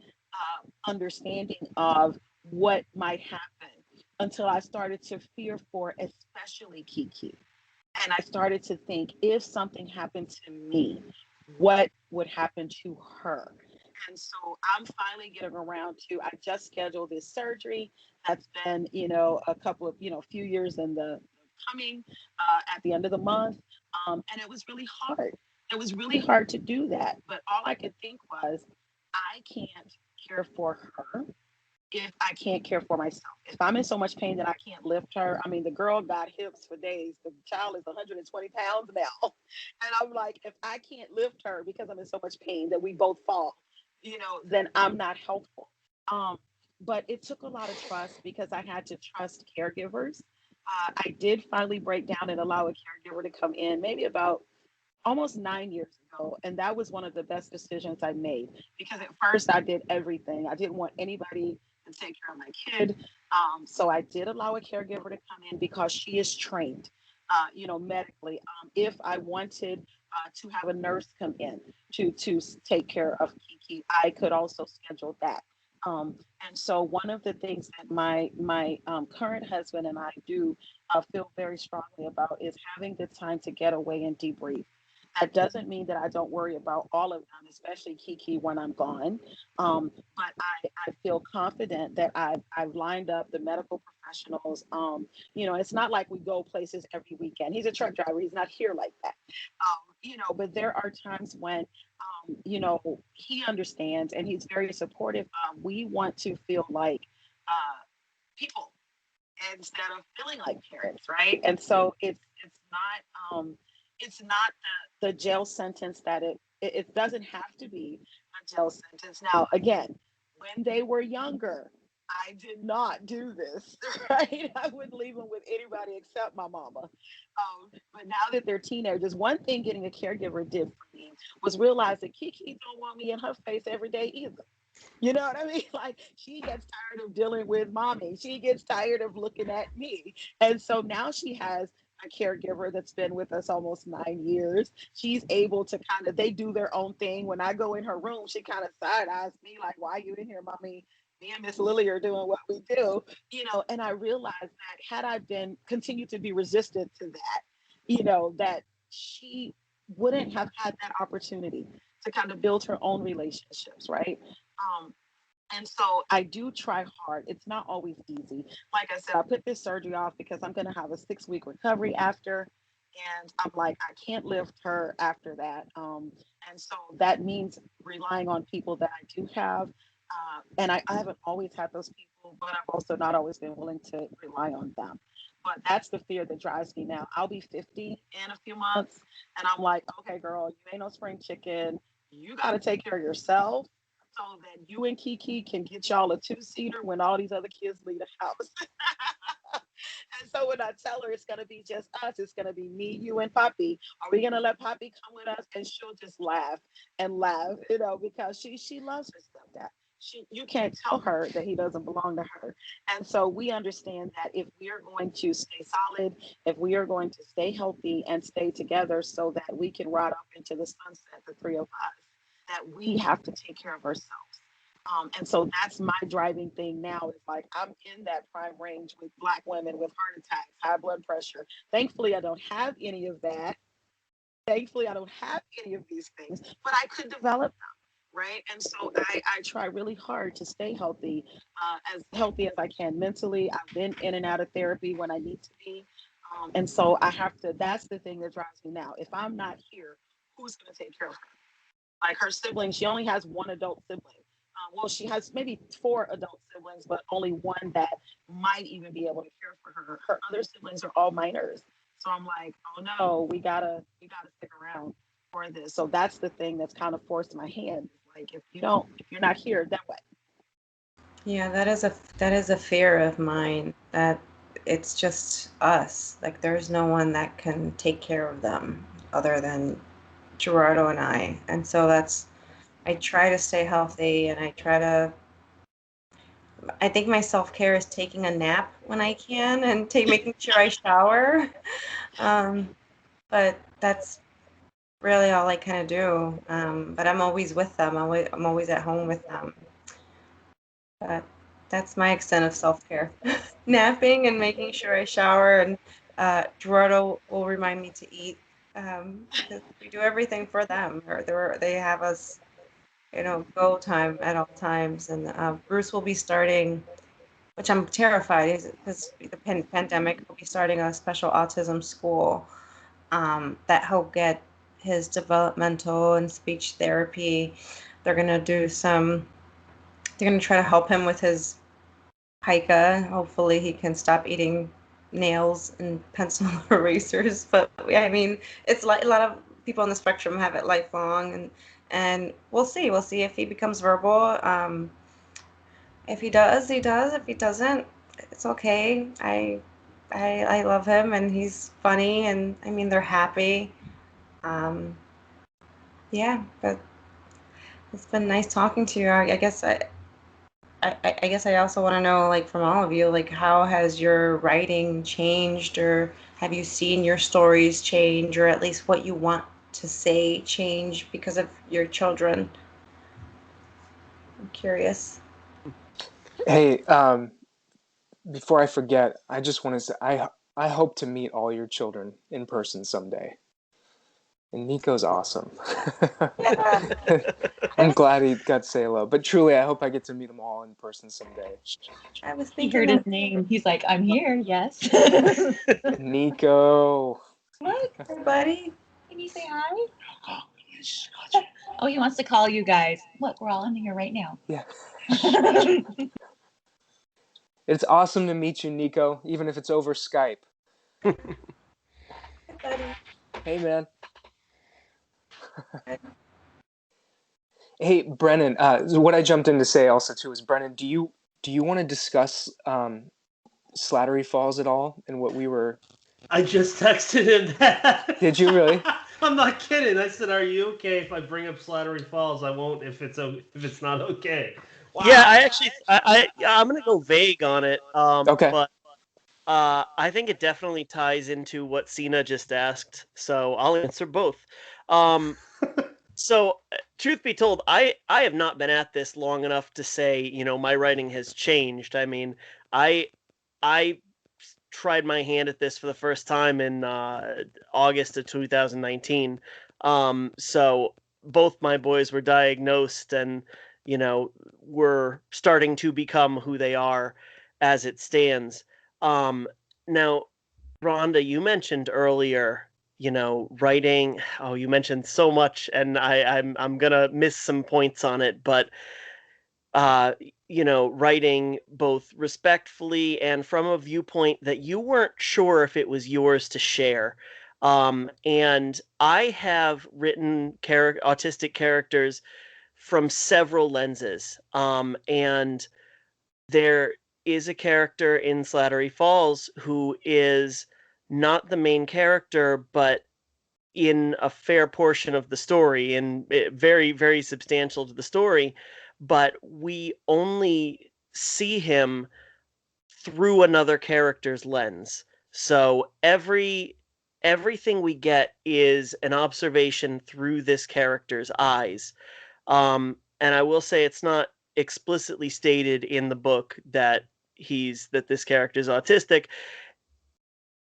Speaker 6: understanding of what might happen until I started to fear for, especially Kiki. And I started to think, if something happened to me, what would happen to her? And so I'm finally getting around to, I just scheduled this surgery that's been, a couple of, few years in the coming at the end of the month. And it was really hard. It was really hard to do that. But all I could think was, I can't care for her if I can't care for myself. If I'm in so much pain that I can't lift her, I mean, the girl got hips for days. The child is 120 pounds now. And I'm like, if I can't lift her because I'm in so much pain that we both fall, then I'm not helpful. Um, but it took a lot of trust because I had to trust caregivers. I did finally break down and allow a caregiver to come in maybe about almost 9 years ago. And that was one of the best decisions I made because at first I did everything. I didn't want anybody to take care of my kid. So I did allow a caregiver to come in because she is trained, medically. If I wanted to have a nurse come in to take care of Kiki, I could also schedule that. Um, and so one of the things that my current husband and I do feel very strongly about is having the time to get away and debrief. That doesn't mean that I don't worry about all of them, especially Kiki when I'm gone. But I feel confident that I've lined up the medical professionals. It's not like we go places every weekend. He's a truck driver. He's not here like that. But there are times when, he understands and he's very supportive. We want to feel like people instead of feeling like parents, right? And so it's not the jail sentence that it doesn't have to be a jail sentence. Now, again, when they were younger, I did not do this, right? I wouldn't leave them with anybody except my mama. But now that they're teenagers, one thing getting a caregiver did for me was realize that Kiki don't want me in her face every day either. You know what I mean? Like she gets tired of dealing with mommy. She gets tired of looking at me. And so now she has my caregiver that's been with us almost 9 years. She's able to they do their own thing. When I go in her room, she kind of side eyes me like, why are you in here, mommy? Me and Miss Lily are doing what we do, and I realized that had I been continued to be resistant to that, that she wouldn't have had that opportunity to kind of build her own relationships, right? And so I do try hard. It's not always easy. Like I said, I put this surgery off because I'm going to have a 6-week recovery after. And I'm like, I can't lift her after that. And so that means relying on people that I do have. And I haven't always had those people, but I've also not always been willing to rely on them. But that's the fear that drives me now. I'll be 50 in a few months. And I'm like, okay, girl, you ain't no spring chicken. You got to take care of yourself so that you and Kiki can get y'all a 2-seater when all these other kids leave the house. And so when I tell her it's going to be just us, it's going to be me, you, and Poppy. Are we going to let Poppy come with us? And she'll just laugh and laugh, because she loves her stepdad. You can't tell her that he doesn't belong to her. And so we understand that if we are going to stay solid, if we are going to stay healthy and stay together so that we can ride off into the sunset, the three of us, that we have to take care of ourselves. And so that's my driving thing now. It's like I'm in that prime range with Black women with heart attacks, high blood pressure. Thankfully, I don't have any of that. Thankfully, I don't have any of these things, but I could develop them, right? And so I try really hard to stay healthy, as healthy as I can mentally. I've been in and out of therapy when I need to be. And so I have to, that's the thing that drives me now. If I'm not here, who's going to take care of her? Like her siblings, she only has one adult sibling. Well, she has maybe 4 adult siblings, but only one that might even be able to care for her. Her other siblings are all minors. So I'm like, oh no, we gotta stick around for this. So that's the thing that's kind of forced my hand. Like if you're not here, then what?
Speaker 3: Yeah, that is a fear of mine, that it's just us. Like there's no one that can take care of them other than Gerardo and I. And so I try to stay healthy, and I think my self-care is taking a nap when I can and making sure I shower. But that's really all I kind of do. But I'm always with them. I'm always at home with them. But that's my extent of self-care. Napping and making sure I shower, and Gerardo will remind me to eat, because we do everything for them. Or they have us, go time at all times. And Bruce will be starting, which I'm terrified, because the pandemic, will be starting a special autism school, that he'll get his developmental and speech therapy. They're going to try to help him with his pica. Hopefully he can stop eating nails and pencil erasers. But I mean, it's like a lot of people on the spectrum have it lifelong, and we'll see if he becomes verbal. If he does, he does. If he doesn't, it's okay. I love him, and he's funny, and I mean, they're happy. Yeah, but it's been nice talking to you. I guess I guess I also want to know, like, from all of you, like, how has your writing changed, or have you seen your stories change, or at least what you want to say change because of your children? I'm curious.
Speaker 5: Hey, before I forget, I just want to say I hope to meet all your children in person someday. And Nico's awesome. I'm glad he got to say hello. But truly, I hope I get to meet them all in person someday.
Speaker 3: I was
Speaker 4: He
Speaker 3: thinking
Speaker 4: heard his name. He's like, I'm here. Yes.
Speaker 5: Nico.
Speaker 4: What?
Speaker 3: everybody.
Speaker 4: Can you say hi? Oh, he wants to call you guys. Look, we're all in here right now.
Speaker 5: Yeah. It's awesome to meet you, Nico, even if it's over Skype.
Speaker 3: Hi, buddy.
Speaker 5: Hey, man. Hey, Brennan. What I jumped in to say also too is, Brennan, do you want to discuss Slattery Falls at all and what we were?
Speaker 1: I just texted him that.
Speaker 5: Did you really?
Speaker 1: I'm not kidding. I said, "Are you okay if I bring up Slattery Falls? I won't if it's not okay." Wow.
Speaker 2: Yeah, I'm gonna go vague on it.
Speaker 5: Okay.
Speaker 2: But I think it definitely ties into what Cina just asked, so I'll answer both. Um, so, truth be told, I have not been at this long enough to say, my writing has changed. I mean, I I tried my hand at this for the first time in August of 2019. So both my boys were diagnosed and, were starting to become who they are as it stands. Um, Now, Rhonda, you mentioned earlier, writing. Oh, you mentioned so much, and I'm gonna miss some points on it, but uh, writing both respectfully and from a viewpoint that you weren't sure if it was yours to share. And I have written autistic characters from several lenses. And there is a character in Slattery Falls who is not the main character, but in a fair portion of the story and very, very substantial to the story, but we only see him through another character's lens. So everything we get is an observation through this character's eyes. And I will say it's not explicitly stated in the book that this character is autistic.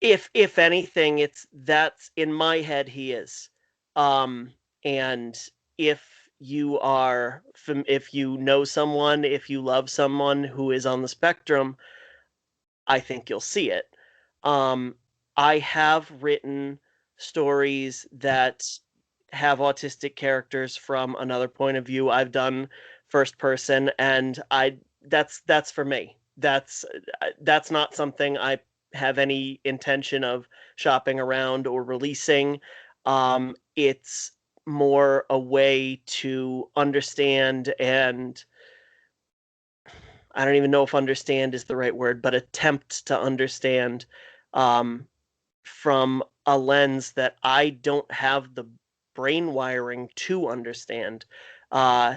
Speaker 2: If anything, that's in my head he is. And if if you know someone, if you love someone who is on the spectrum, I think you'll see it. Um, I have written stories that have autistic characters from another point of view. I've done first person, and that's for me. That's not something I have any intention of shopping around or releasing. It's more a way to understand, and I don't even know if understand is the right word, but attempt to understand um, from a lens that I don't have the brain wiring to understand. Uh,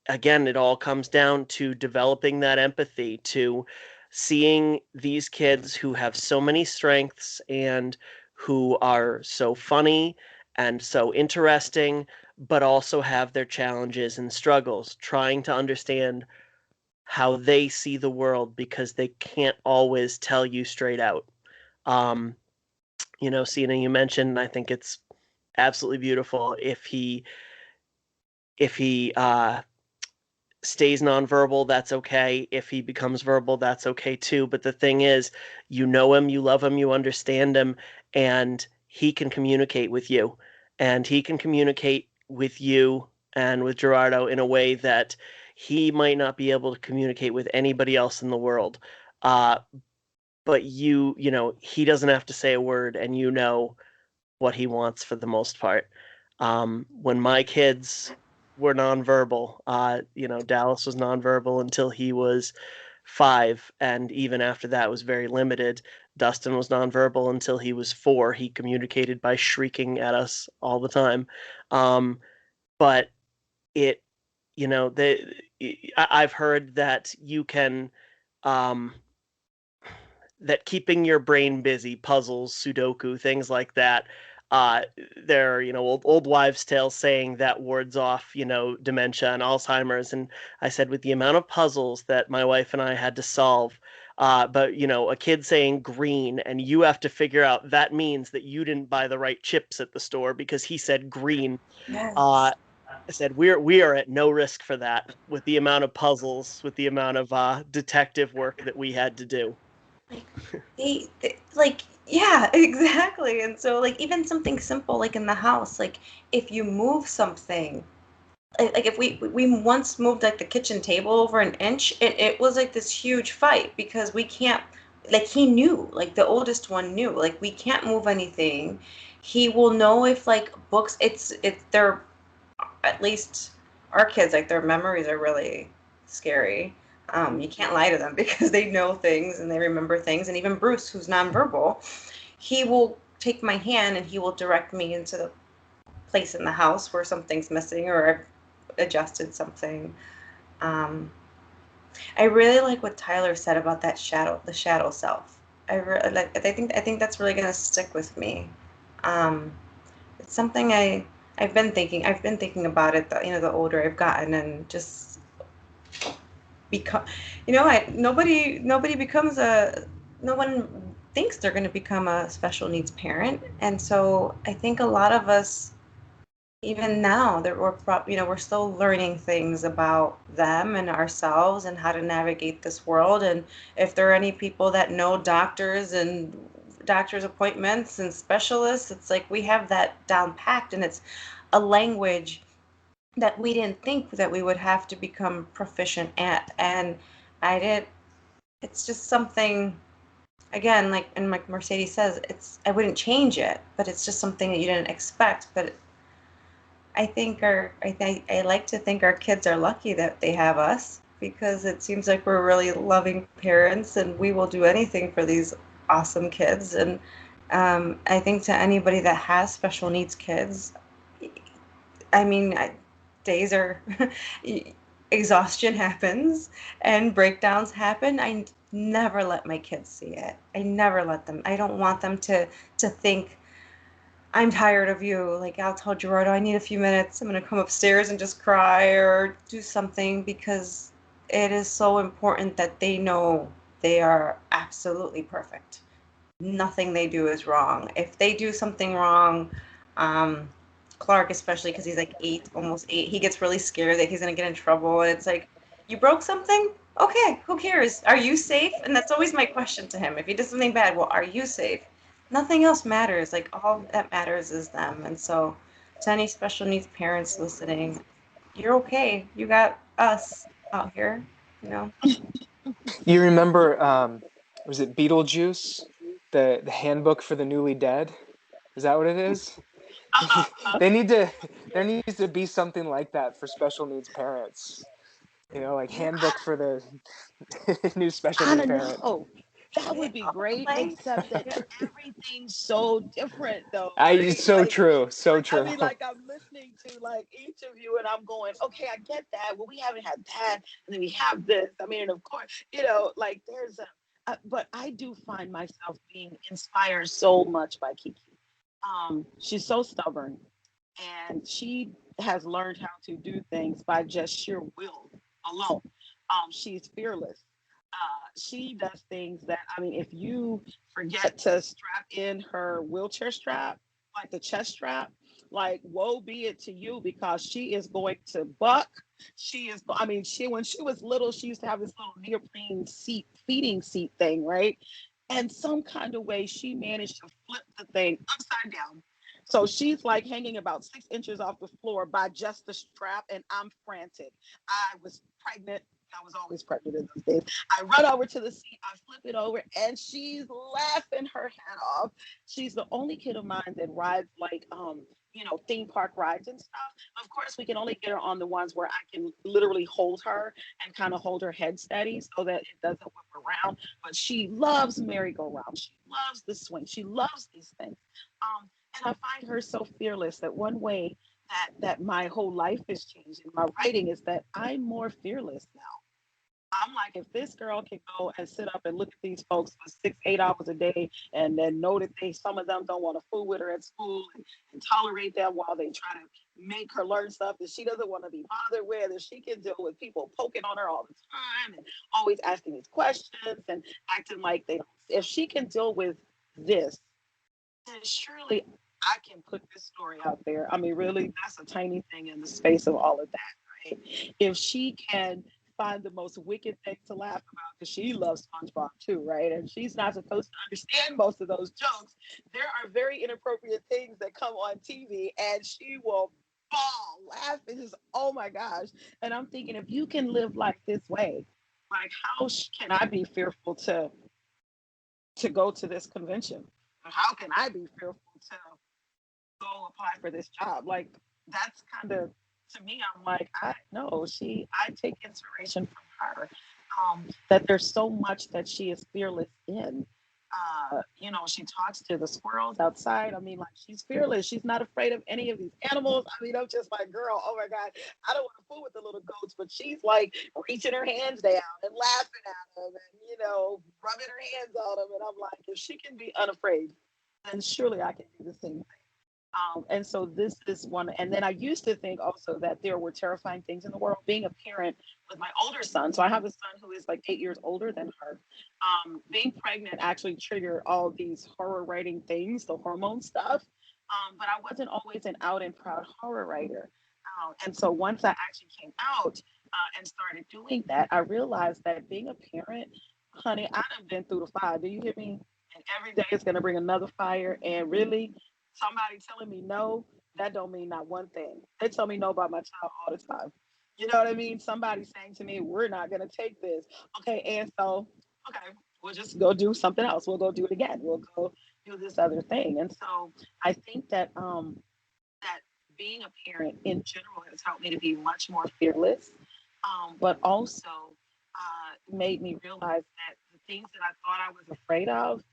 Speaker 2: Again, it all comes down to developing that empathy, to seeing these kids who have so many strengths and who are so funny and so interesting, but also have their challenges and struggles, trying to understand how they see the world because they can't always tell you straight out. Um, Cina, you mentioned, I think it's absolutely beautiful if he stays nonverbal, that's okay. If he becomes verbal, that's okay too. But the thing is, you know him, you love him, you understand him, and he can communicate with you. And he can communicate with you and with Gerardo in a way that he might not be able to communicate with anybody else in the world. Uh, but he doesn't have to say a word, and you know what he wants for the most part. When my kids were nonverbal, Dallas was nonverbal until he was 5, and even after that was very limited. Dustin was nonverbal until he was 4. He communicated by shrieking at us all the time. But it, I've heard that you can, um, that keeping your brain busy, puzzles, Sudoku, things like that, uh, there are, old wives' tales saying that wards off, dementia and Alzheimer's. And I said, with the amount of puzzles that my wife and I had to solve, but a kid saying green, and you have to figure out that means that you didn't buy the right chips at the store because he said green.
Speaker 3: Yes.
Speaker 2: I said we are at no risk for that with the amount of puzzles, with the amount of detective work that we had to do.
Speaker 3: Yeah, exactly. And so like even something simple like in the house, like if you move something, like if we once moved like the kitchen table over an inch, it was like this huge fight because we can't, like he knew, like the oldest one knew, like we can't move anything. He will know if like books, it's they're, at least our kids, like their memories are really scary. You can't lie to them because they know things and they remember things. And even Bruce, who's nonverbal, he will take my hand and he will direct me into the place in the house where something's missing or I've adjusted something. I really like what Tyler said about that the shadow self. I think that's really gonna stick with me. Um, it's something I've been thinking. I've been thinking about it. The older I've gotten, and just become, nobody becomes no one thinks they're going to become a special needs parent, and so I think a lot of us, even now, that we're still learning things about them and ourselves and how to navigate this world. And if there are any people that know doctors and doctors appointments and specialists, it's like we have that down packed, and it's a language that we didn't think that we would have to become proficient at. And I did. It's just something, again, like Mercedes says, I wouldn't change it, but it's just something that you didn't expect. But I like to think our kids are lucky that they have us, because it seems like we're really loving parents, and we will do anything for these awesome kids. And I think to anybody that has special needs kids, I mean, days are exhaustion happens and breakdowns happen. I never let my kids see it. I never let them. I don't want them to think I'm tired of you. Like, I'll tell Gerardo I need a few minutes. I'm gonna come upstairs and just cry or do something, because it is so important that they know they are absolutely perfect. Nothing they do is wrong. If they do something wrong, um, Clark, especially because he's like 8, almost 8, he gets really scared that he's gonna get in trouble. And it's like, you broke something? Okay, who cares? Are you safe? And that's always my question to him. If he does something bad, well, are you safe? Nothing else matters. Like, all that matters is them. And so, to any special needs parents listening, you're okay. You got us out here, you know?
Speaker 5: You remember, was it Beetlejuice, the handbook for the newly dead? Is that what it is? They need to. There needs to be something like that for special needs parents. Like
Speaker 6: Yeah,
Speaker 5: handbook for the new special
Speaker 6: I
Speaker 5: needs
Speaker 6: don't
Speaker 5: parent.
Speaker 6: know. That would be great,
Speaker 3: Like,
Speaker 6: except that everything's so different, though,
Speaker 5: It's
Speaker 6: right?
Speaker 5: so true, so
Speaker 6: I
Speaker 5: true.
Speaker 6: mean, like, I'm listening to like each of you, and I'm going, okay, I get that. Well, we haven't had that, and then we have this. I mean, and of course, like there's but I do find myself being inspired so much by Kiki. She's so stubborn, and she has learned how to do things by just sheer will alone. She's fearless. She does things that, I mean, if you forget to strap in her wheelchair strap, like the chest strap, like woe be it to you, because she is going to buck. I mean, when she was little, she used to have this little neoprene seat, feeding seat thing, right? And some kind of way she managed to flip the thing upside down. So she's like hanging about 6 inches off the floor by just the strap, and I'm frantic. I was pregnant. I was always pregnant in those days. I run over to the seat, I flip it over, and she's laughing her head off. She's the only kid of mine that rides like theme park rides and stuff. Of course, we can only get her on the ones where I can literally hold her and kind of hold her head steady so that it doesn't whip around. But she loves merry-go-round. She loves the swing. She loves these things. And I find her so fearless that one way that my whole life has changed in my writing is that I'm more fearless now. I'm like, if this girl can go and sit up and look at these folks for 6, 8 hours a day, and then know that some of them don't want to fool with her at school, and tolerate them while they try to make her learn stuff that she doesn't want to be bothered with, and she can deal with people poking on her all the time and always asking these questions and acting like they don't. If she can deal with this, then surely I can put this story out there. I mean, really, that's a tiny thing in the space of all of that, right? If she can find the most wicked thing to laugh about, because she loves SpongeBob too, right? And she's not supposed to understand most of those jokes. There are very inappropriate things that come on TV, and she will bawl, laugh, and just, oh my gosh. And I'm thinking, if you can live life this way, like, how can I be fearful to go to this convention? How can I be fearful to go apply for this job? Like, that's kind of, to me, I'm like, I take inspiration from her. That there's so much that she is fearless in. She talks to the squirrels outside. I mean, like, she's fearless. She's not afraid of any of these animals. I mean, I'm just like, girl, oh my God, I don't want to fool with the little goats, but she's like reaching her hands down and laughing at them and, rubbing her hands on them. And I'm like, if she can be unafraid, then surely I can do the same thing. And so this is one. And then I used to think also that there were terrifying things in the world. Being a parent with my older son, so I have a son who is like 8 years older than her. Being pregnant actually triggered all these horror writing things, the hormone stuff. But I wasn't always an out and proud horror writer. And so once I actually came out and started doing that, I realized that being a parent, honey, I've been through the fire. Do you hear me? And every day is going to bring another fire. And really, somebody telling me no, that don't mean not one thing. They tell me no about my child all the time. You know what I mean? Somebody saying to me, we're not going to take this. Okay. And so, okay, we'll just go do something else. We'll go do it again. We'll go do this other thing. And so I think that that being a parent in general has helped me to be much more fearless, but also made me realize that the things that I thought I was afraid of,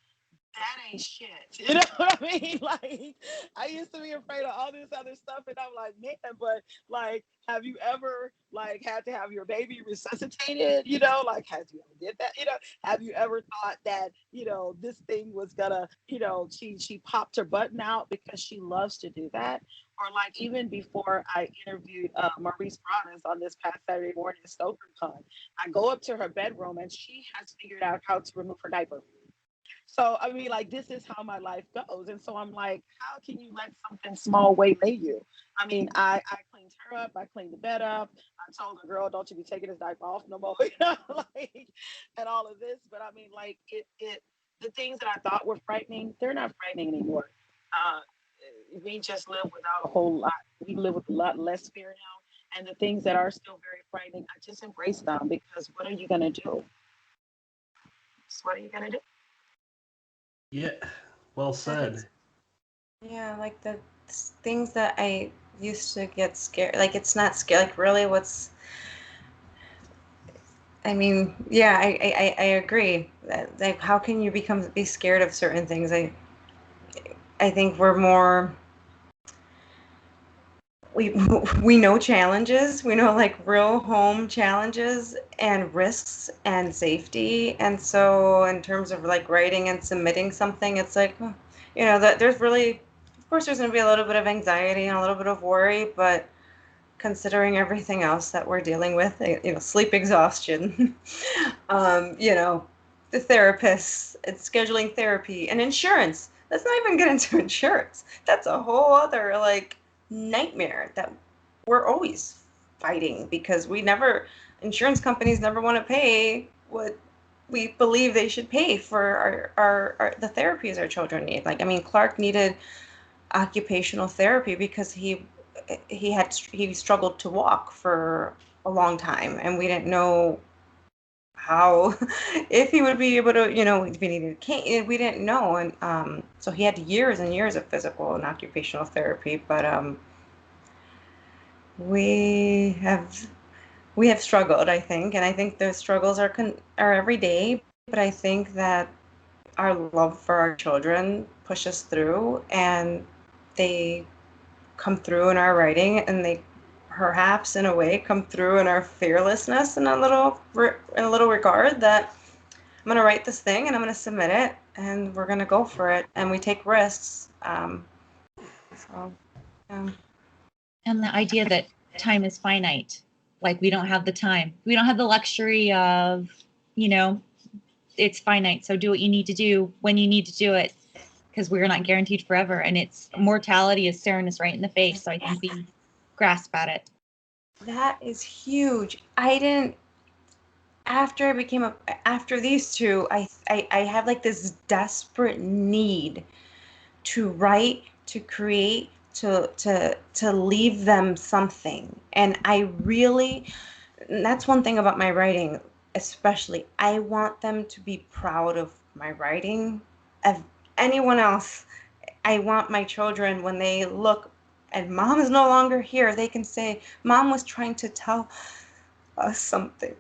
Speaker 6: that ain't shit. You know what I mean? Like, I used to be afraid of all this other stuff, and I'm like, man, but like, have you ever like had to have your baby resuscitated? Like, have you ever did that? Have you ever thought that this thing was gonna, she popped her button out because she loves to do that? Or like even before I interviewed Maurice Broadus on this past Saturday morning at StokerCon, I go up to her bedroom and she has figured out how to remove her diaper. So, I mean, like, this is how my life goes. And so I'm like, how can you let something small waylay you? I mean, I cleaned her up. I cleaned the bed up. I told the girl, don't you be taking this diaper off no more, like, and all of this. But I mean, like, the things that I thought were frightening, they're not frightening anymore. Uh, we just live without a whole lot. We live with a lot less fear now. And the things that are still very frightening, I just embrace them because what are you going to do? So what are you going to do?
Speaker 1: Yeah, well said.
Speaker 3: Yeah, like the things that I used to get scared, like it's not scary, like really I mean, yeah, I agree. Like, how can you be scared of certain things? I think we're more, we know challenges, we know like real home challenges and risks and safety. And so in terms of like writing and submitting something, it's like, that there's really, of course, there's going to be a little bit of anxiety and a little bit of worry, but considering everything else that we're dealing with, sleep exhaustion, the therapists and scheduling therapy and insurance. Let's not even get into insurance. That's a whole other like nightmare that we're always fighting because insurance companies never want to pay what we believe they should pay for the therapies our children need. Like, I mean, Clark needed occupational therapy because he struggled to walk for a long time, and we didn't know how if he would be able to, if he needed a cane, we didn't know. And so he had years and years of physical and occupational therapy, but we have struggled, I think, and I think those struggles are every day, but I think that our love for our children push us through, and they come through in our writing, and they perhaps in a way come through in our fearlessness in a little regard, that I'm going to write this thing and I'm going to submit it and we're going to go for it, and we take risks. So yeah.
Speaker 4: And the idea that time is finite, like we don't have the time, we don't have the luxury of, it's finite, so do what you need to do when you need to do it, because we're not guaranteed forever, and it's mortality is staring us right in the face. So I think we grasp at it.
Speaker 3: That is huge. After these two, I have like this desperate need to write, to create, to leave them something. And that's one thing about my writing, especially, I want them to be proud of my writing. Of anyone else, I want my children, when they look and mom is no longer here, they can say, mom was trying to tell us something.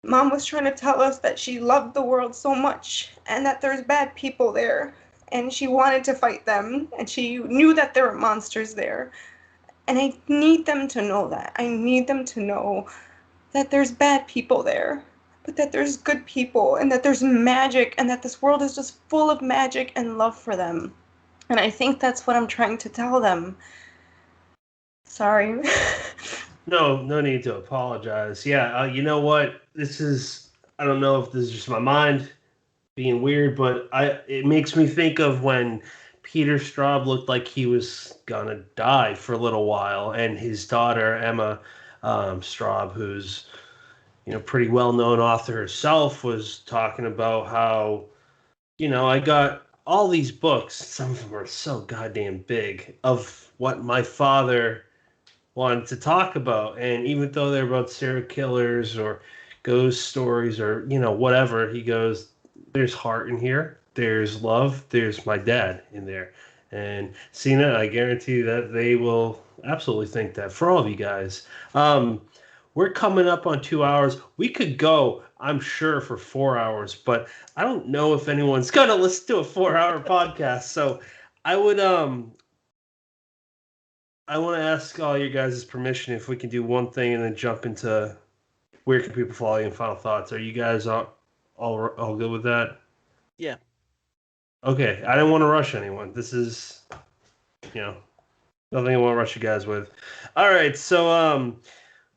Speaker 3: Mom was trying to tell us that she loved the world so much and that there's bad people there and she wanted to fight them and she knew that there were monsters there. And I need them to know that. I need them to know that there's bad people there, but that there's good people and that there's magic and that this world is just full of magic and love for them. And I think that's what I'm trying to tell them. Sorry.
Speaker 1: No, no need to apologize. Yeah, you know what? I don't know if this is just my mind being weird, but it makes me think of when Peter Straub looked like he was gonna die for a little while, and his daughter Emma Straub, who's pretty well known author herself, was talking about how I got all these books. Some of them are so goddamn big of what my father wanted to talk about, and even though they're about serial killers or ghost stories or whatever, he goes, there's heart in here, there's love, there's my dad in there. And Cina, I guarantee that they will absolutely think that for all of you guys. We're coming up on 2 hours. We could go, I'm sure, for 4 hours, but I don't know if anyone's gonna listen to a 4 hour podcast. So I would I want to ask all you guys' permission if we can do one thing and then jump into where can people follow you and final thoughts. Are you guys all good with that?
Speaker 2: Yeah.
Speaker 1: Okay, I didn't want to rush anyone. This is, nothing I want to rush you guys with. All right, so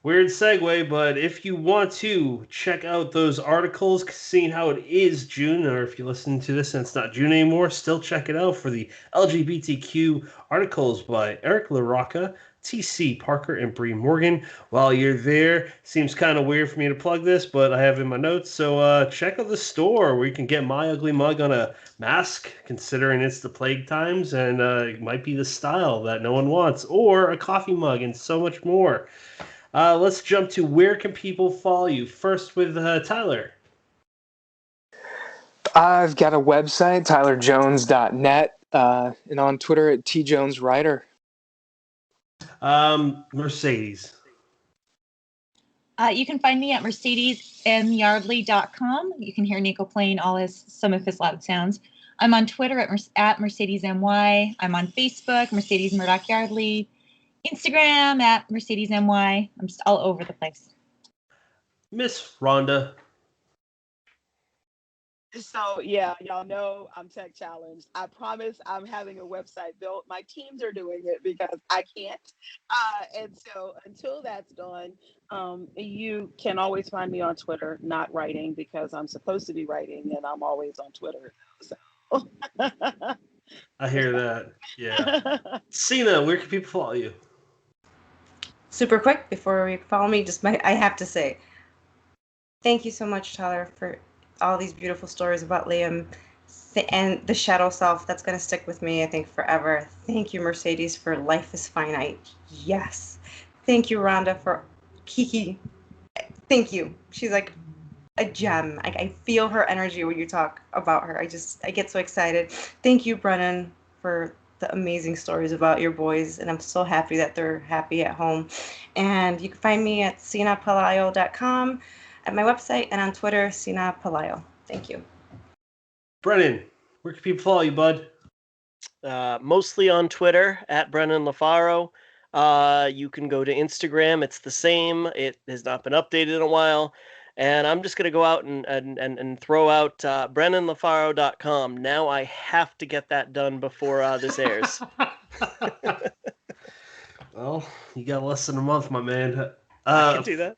Speaker 1: weird segue, but if you want to check out those articles, seeing how it is June, or if you listen to this and it's not June anymore, still check it out for the LGBTQ articles by Eric LaRocca, TC Parker, and Bree Morgan. While you're there, seems kind of weird for me to plug this, but I have it in my notes. So check out the store where you can get my ugly mug on a mask, considering it's the plague times, and it might be the style that no one wants, or a coffee mug, and so much more. Let's jump to where can people follow you. First with Tyler.
Speaker 5: I've got a website, tylerjones.net, and on Twitter at tjoneswriter.
Speaker 1: Mercedes.
Speaker 4: You can find me at mercedesmyardley.com. You can hear Nico playing some of his loud sounds. I'm on Twitter at MercedesMY. I'm on Facebook, Mercedes Murdoch Yardley. Instagram at MercedesMY. I'm just all over the place.
Speaker 1: Miss Rhonda.
Speaker 6: So yeah, y'all know I'm tech challenged. I promise I'm having a website built. My teams are doing it because I can't. And so until that's done, you can always find me on Twitter, not writing because I'm supposed to be writing and I'm always on Twitter. So
Speaker 1: I hear that. Yeah. Cina, where can people follow you?
Speaker 3: Super quick before you follow me, I have to say, thank you so much, Tyler, for all these beautiful stories about Liam and the shadow self. That's going to stick with me, I think, forever. Thank you, Mercedes, for Life is Finite. Yes. Thank you, Rhonda, for Kiki. Thank you. She's like a gem. I feel her energy when you talk about her. I get so excited. Thank you, Brennan, for the amazing stories about your boys, and I'm so happy that they're happy at home. And you can find me at cinapelayo.com, at my website, and on Twitter, Cina Pelayo. Thank you.
Speaker 1: Brennan, where can people follow you, bud?
Speaker 2: Mostly on Twitter at Brennan LaFaro. You can go to Instagram. It's the same. It has not been updated in a while. And I'm just going to go out and throw out BrennanLaFaro.com. Now I have to get that done before this airs.
Speaker 1: Well, you got less than a month, my man.
Speaker 2: I can do that.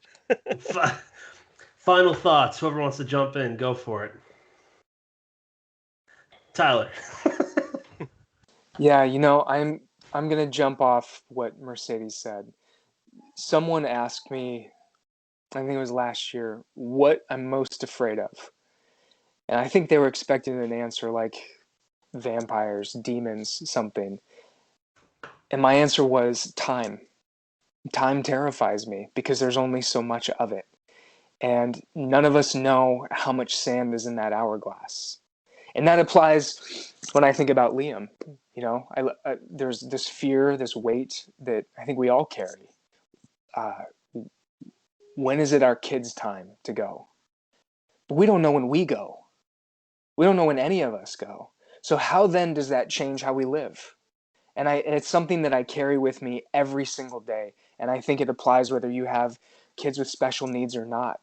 Speaker 1: Final thoughts. Whoever wants to jump in, go for it. Tyler.
Speaker 5: Yeah, I'm gonna jump off what Mercedes said. Someone asked me, I think it was last year, what I'm most afraid of. And I think they were expecting an answer like vampires, demons, something. And my answer was time. Time terrifies me because there's only so much of it. And none of us know how much sand is in that hourglass. And that applies when I think about Liam. There's this fear, this weight that I think we all carry. When is it our kids' time to go? but we don't know when we go. We don't know when any of us go. So how then does that change how we live? And it's something that I carry with me every single day. And I think it applies whether you have kids with special needs or not.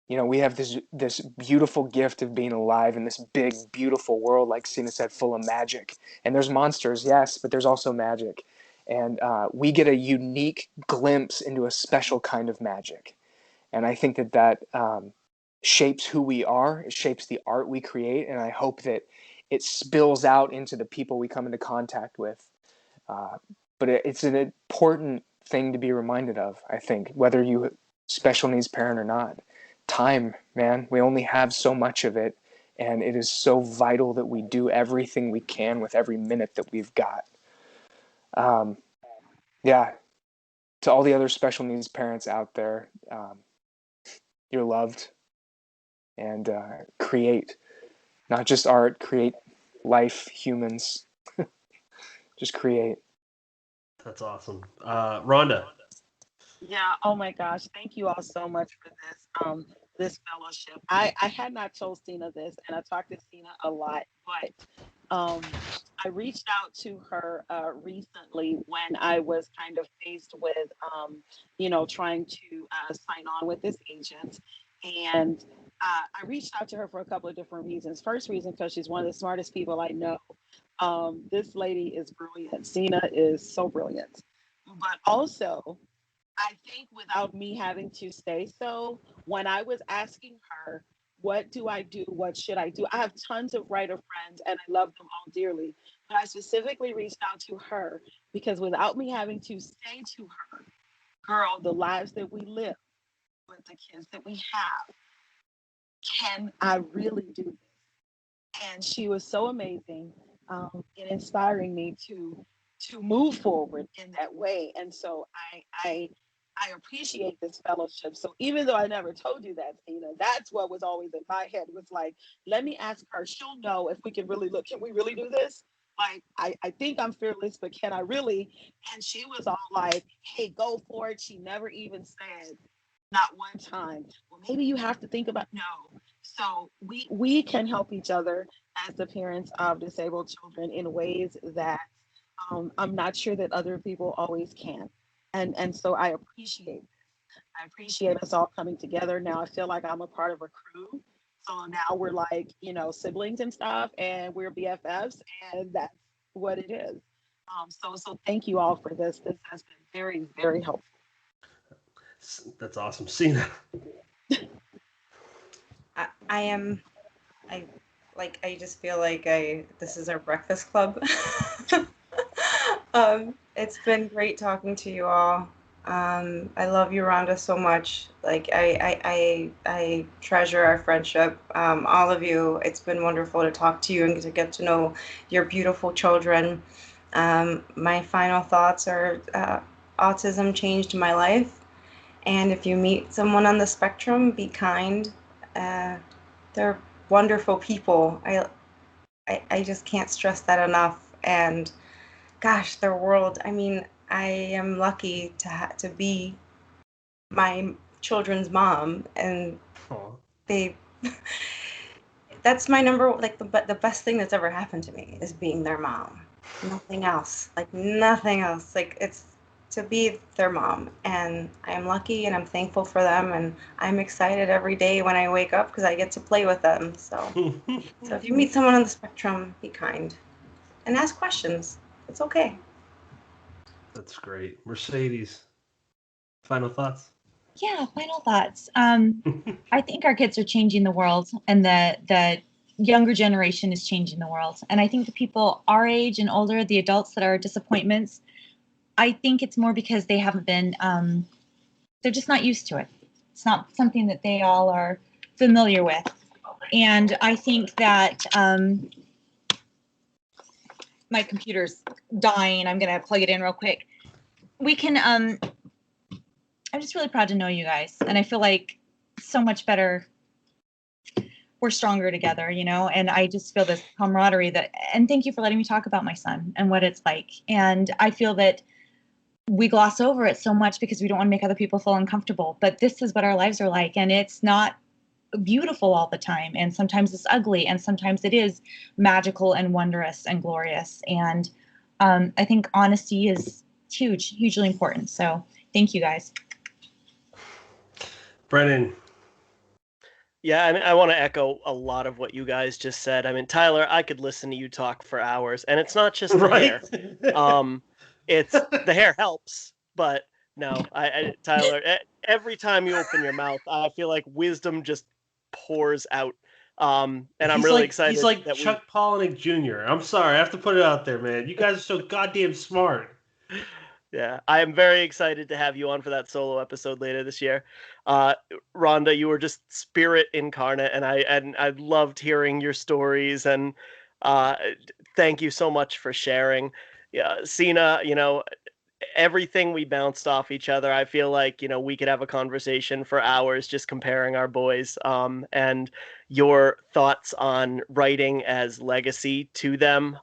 Speaker 5: You know, we have this beautiful gift of being alive in this big, beautiful world, like Cina said, full of magic. And there's monsters, yes, but there's also magic. And we get a unique glimpse into a special kind of magic. And I think that shapes who we are. It shapes the art we create. And I hope that it spills out into the people we come into contact with. But it's an important thing to be reminded of, I think, whether you special needs parent or not. Time, man, we only have so much of it, and it is so vital that we do everything we can with every minute that we've got. Yeah, to all the other special needs parents out there, you're loved, and create, not just art, create life, humans, just create.
Speaker 1: That's awesome. Rhonda.
Speaker 6: Yeah. Oh my gosh. Thank you all so much for this fellowship. I had not told Cina this, and I talked to Cina a lot, but I reached out to her recently when I was kind of faced with trying to sign on with this agent, and I reached out to her for a couple of different reasons. First reason, because she's one of the smartest people I know. This lady is brilliant. Cina is so brilliant, but also, I think without me having to say so, when I was asking her, what do I do? What should I do? I have tons of writer friends and I love them all dearly. But I specifically reached out to her because without me having to say to her, girl, the lives that we live with the kids that we have, can I really do this? And she was so amazing in inspiring me to move forward in that way. And so I appreciate this fellowship. So even though I never told you that, Cina, that's what was always in my head was like, let me ask her. She'll know if we can really look. Can we really do this? Like, I think I'm fearless, but can I really? And she was all like, hey, go for it. She never even said, not one time, well, maybe you have to think about, no. So we can help each other as the parents of disabled children in ways that I'm not sure that other people always can. And so I appreciate us all coming together. Now I feel like I'm a part of a crew. So now we're like, siblings and stuff, and we're BFFs, and that's what it is. So thank you all for this. This has been very, very helpful.
Speaker 1: That's awesome. Cina.
Speaker 3: I just feel like this is our breakfast club. It's been great talking to you all. I love you, Rhonda, so much. Like I treasure our friendship. All of you, it's been wonderful to talk to you and to get to know your beautiful children. My final thoughts are autism changed my life. And if you meet someone on the spectrum, be kind. They're wonderful people. I just can't stress that enough. And gosh, their world. I mean, I am lucky to be my children's mom, and
Speaker 1: Aww.
Speaker 3: they. That's my number. Like the best thing that's ever happened to me is being their mom. Nothing else. Like nothing else. Like it's to be their mom, and I'm lucky and I'm thankful for them, and I'm excited every day when I wake up because I get to play with them. So if you meet someone on the spectrum, be kind and ask questions. It's okay.
Speaker 1: That's great. Mercedes, final thoughts?
Speaker 4: Yeah, final thoughts. I think our kids are changing the world, and the younger generation is changing the world. And I think the people our age and older, the adults that are disappointments, I think it's more because they haven't been, they're just not used to it. It's not something that they all are familiar with. And I think that my computer's dying. I'm going to plug it in real quick. We can, I'm just really proud to know you guys. And I feel like so much better. We're stronger together, and I just feel this camaraderie and thank you for letting me talk about my son and what it's like. And I feel that we gloss over it so much because we don't want to make other people feel uncomfortable, but this is what our lives are like. And it's not beautiful all the time, and sometimes it's ugly, and sometimes it is magical and wondrous and glorious. And I think honesty is hugely important. So thank you guys.
Speaker 1: Brennan.
Speaker 2: Yeah, I mean, I want to echo a lot of what you guys just said. I mean, Tyler, I could listen to you talk for hours, and it's not just the hair. It's the hair helps, but no, Tyler, every time you open your mouth, I feel like wisdom just pours out. And I'm really excited.
Speaker 1: He's like Chuck Palahniuk Jr. I'm sorry, I have to put it out there, man. You guys are so goddamn smart.
Speaker 2: Yeah, I am very excited to have you on for that solo episode later this year. Rhonda, you were just spirit incarnate, and I loved hearing your stories, and thank you so much for sharing. Yeah, Cina, everything we bounced off each other. I feel like, we could have a conversation for hours just comparing our boys. And your thoughts on writing as legacy to them,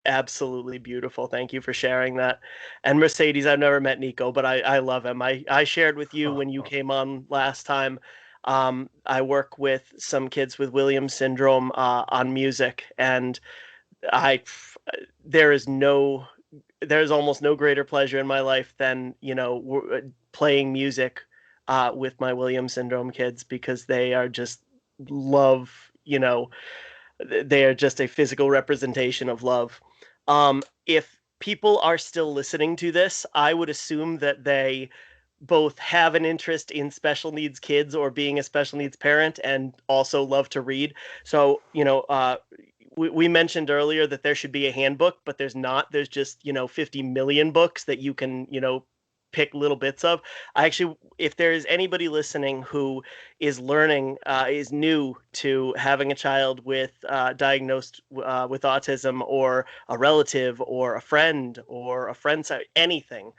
Speaker 2: absolutely beautiful. Thank you for sharing that. And Mercedes, I've never met Nico, but I love him. I shared with you when you came on last time. I work with some kids with Williams syndrome on music, and there's almost no greater pleasure in my life than playing music with my Williams syndrome kids, because they are just love. They are just a physical representation of love. If people are still listening to this, I would assume that they both have an interest in special needs kids or being a special needs parent, and also love to read. So, we mentioned earlier that there should be a handbook, but there's not. There's just, 50 million books that you can, pick little bits of. If there is anybody listening who is learning, is new to having a child with diagnosed with autism, or a relative or a friend or a friend's anything,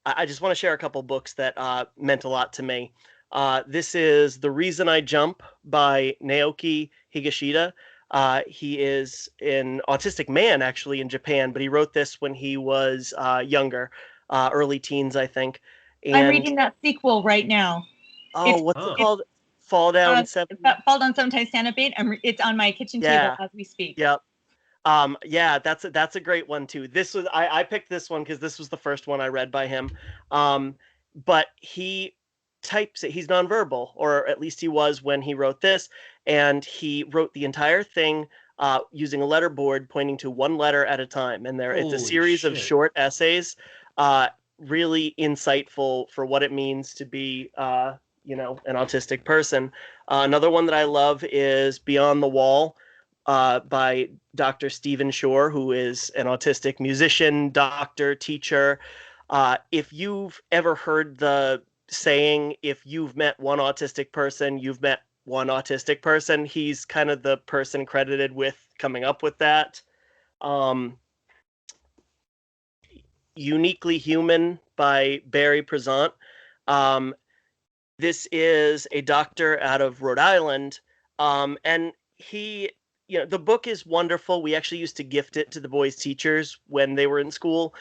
Speaker 2: I just want to share a couple books that meant a lot to me. This is The Reason I Jump by Naoki Higashida. He is an autistic man, actually, in Japan, but he wrote this when he was younger, early teens, I think. And
Speaker 4: I'm reading that sequel right now.
Speaker 2: What's it called? Fall Down
Speaker 4: Sometimes Stand Up 8. It's on my kitchen table as we speak.
Speaker 2: Yep. That's a great one too. This was I picked this one because this was the first one I read by him. But he types it. He's nonverbal, or at least he was when he wrote this, and he wrote the entire thing using a letterboard, pointing to one letter at a time. And it's a series of short essays, really insightful for what it means to be an autistic person. Another one that I love is Beyond the Wall, by Dr. Stephen Shore, who is an autistic musician, doctor, teacher. If you've ever heard the saying, if you've met one autistic person, you've met one autistic person, he's kind of the person credited with coming up with that. Uniquely Human by Barry Prezant. This is a doctor out of Rhode Island, and he, the book is wonderful. We actually used to gift it to the boys' teachers when they were in school,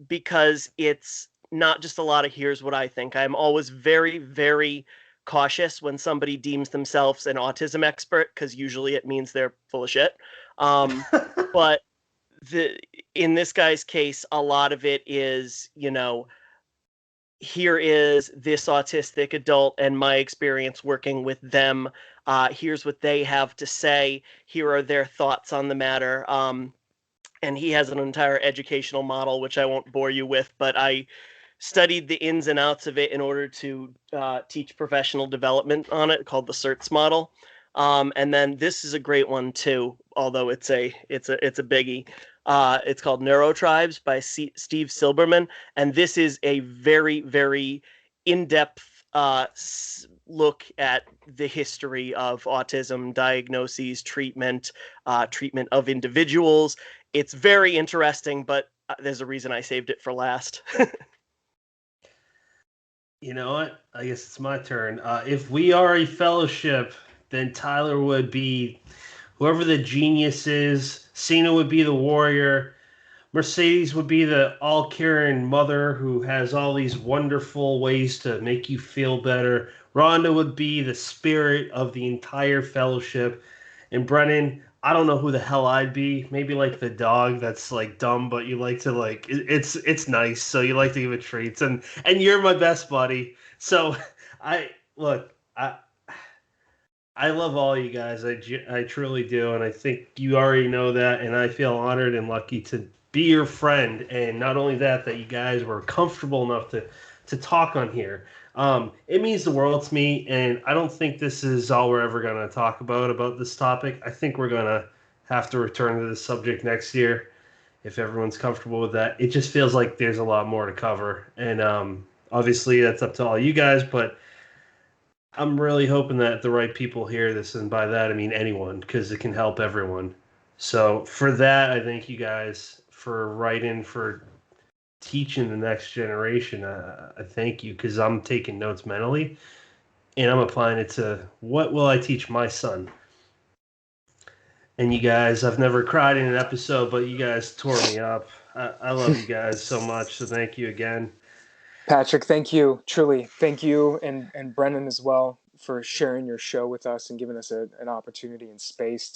Speaker 2: because it's not just a lot of here's what I think. I'm always very, very cautious when somebody deems themselves an autism expert, because usually it means they're full of shit. But in this guy's case, a lot of it is, here is this autistic adult and my experience working with them. Here's what they have to say. Here are their thoughts on the matter. And he has an entire educational model, which I won't bore you with, but I studied the ins and outs of it in order to teach professional development on it, called the CERTS model. And then this is a great one too, although it's a biggie. It's called Neurotribes by Steve Silberman, and this is a very, very in-depth look at the history of autism, diagnoses, treatment of individuals. It's very interesting, but there's a reason I saved it for last.
Speaker 1: You know what? I guess it's my turn. If we are a fellowship, then Tyler would be whoever the genius is. Cina would be the warrior. Mercedes would be the all-caring mother who has all these wonderful ways to make you feel better. Rhonda would be the spirit of the entire fellowship. And Brennan, I don't know who the hell I'd be. Maybe like the dog that's like dumb, but you like to like it's nice, so you like to give it treats. And you're my best buddy. So I look, I love all you guys. I truly do, and I think you already know that. And I feel honored and lucky to be your friend. And not only that, that you guys were comfortable enough to talk on here. It means the world to me, and I don't think this is all we're ever going to talk about this topic. I think we're going to have to return to this subject next year if everyone's comfortable with that. It just feels like there's a lot more to cover, and obviously that's up to all you guys, but I'm really hoping that the right people hear this, and by that I mean anyone, because it can help everyone. So for that, I thank you guys for writing, for teaching the next generation. I thank you, because I'm taking notes mentally, and I'm applying it to what will I teach my son. And you guys, I've never cried in an episode, but you guys tore me up. I love you guys so much, so thank you again.
Speaker 5: Patrick, thank you. Truly, thank you, and Brennan as well, for sharing your show with us and giving us an opportunity and space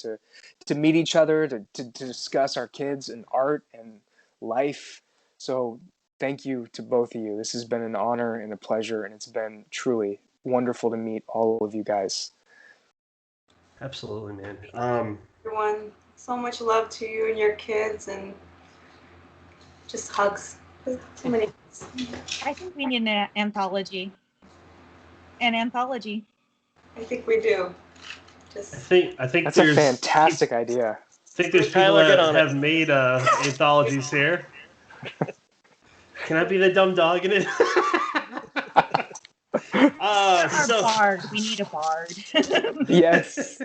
Speaker 5: to meet each other, to discuss our kids and art and life. So thank you to both of you. This has been an honor and a pleasure, and it's been truly wonderful to meet all of you guys.
Speaker 1: Absolutely, man.
Speaker 3: Everyone, so much love to you and your kids, and just hugs. So many.
Speaker 4: I think we need an anthology. An anthology.
Speaker 3: I think we do.
Speaker 1: I think
Speaker 5: That's
Speaker 1: there's
Speaker 5: a fantastic idea.
Speaker 1: I think there's people
Speaker 2: Tyler, get
Speaker 1: that
Speaker 2: on it.
Speaker 1: have made anthologies here. Can I be the dumb dog in it?
Speaker 4: Bard. We need a bard.
Speaker 5: Yes.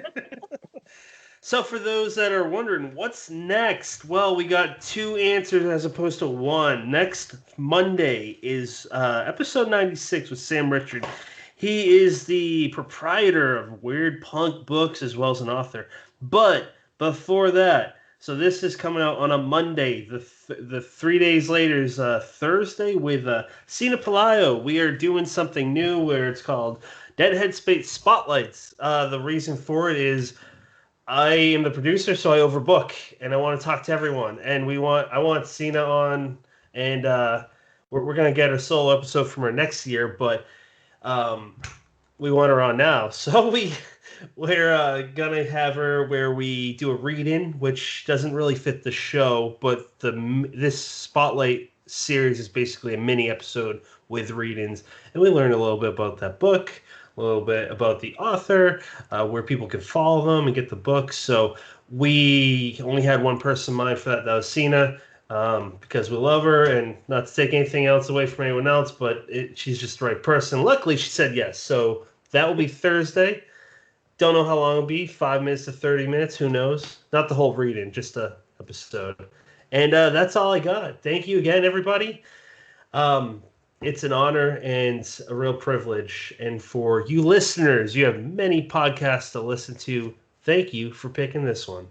Speaker 1: So for those that are wondering, what's next? Well, we got 2 answers as opposed to 1. Next Monday is episode 96 with Sam Richard. He is the proprietor of Weird Punk Books as well as an author. But before that, so this is coming out on a Monday. The 3 days later is Thursday with Cina Pelayo. We are doing something new where it's called Dead Headspace Spotlights. The reason for it is I am the producer, so I overbook, and I want to talk to everyone. And I want Cina on, and we're gonna get a solo episode from her next year, but we want her on now. So we're gonna have her where we do a read-in, which doesn't really fit the show, but this spotlight series is basically a mini episode with read-ins, and we learn a little bit about that book, a little bit about the author, where people can follow them and get the books. So we only had one person in mind for that. That was Cina, because we love her, and not to take anything else away from anyone else, but she's just the right person. Luckily, she said yes. So that will be Thursday. Don't know how long it'll be, 5 minutes to 30 minutes. Who knows? Not the whole reading, just a episode. And that's all I got. Thank you again, everybody. It's an honor and a real privilege. And for you listeners, you have many podcasts to listen to. Thank you for picking this one.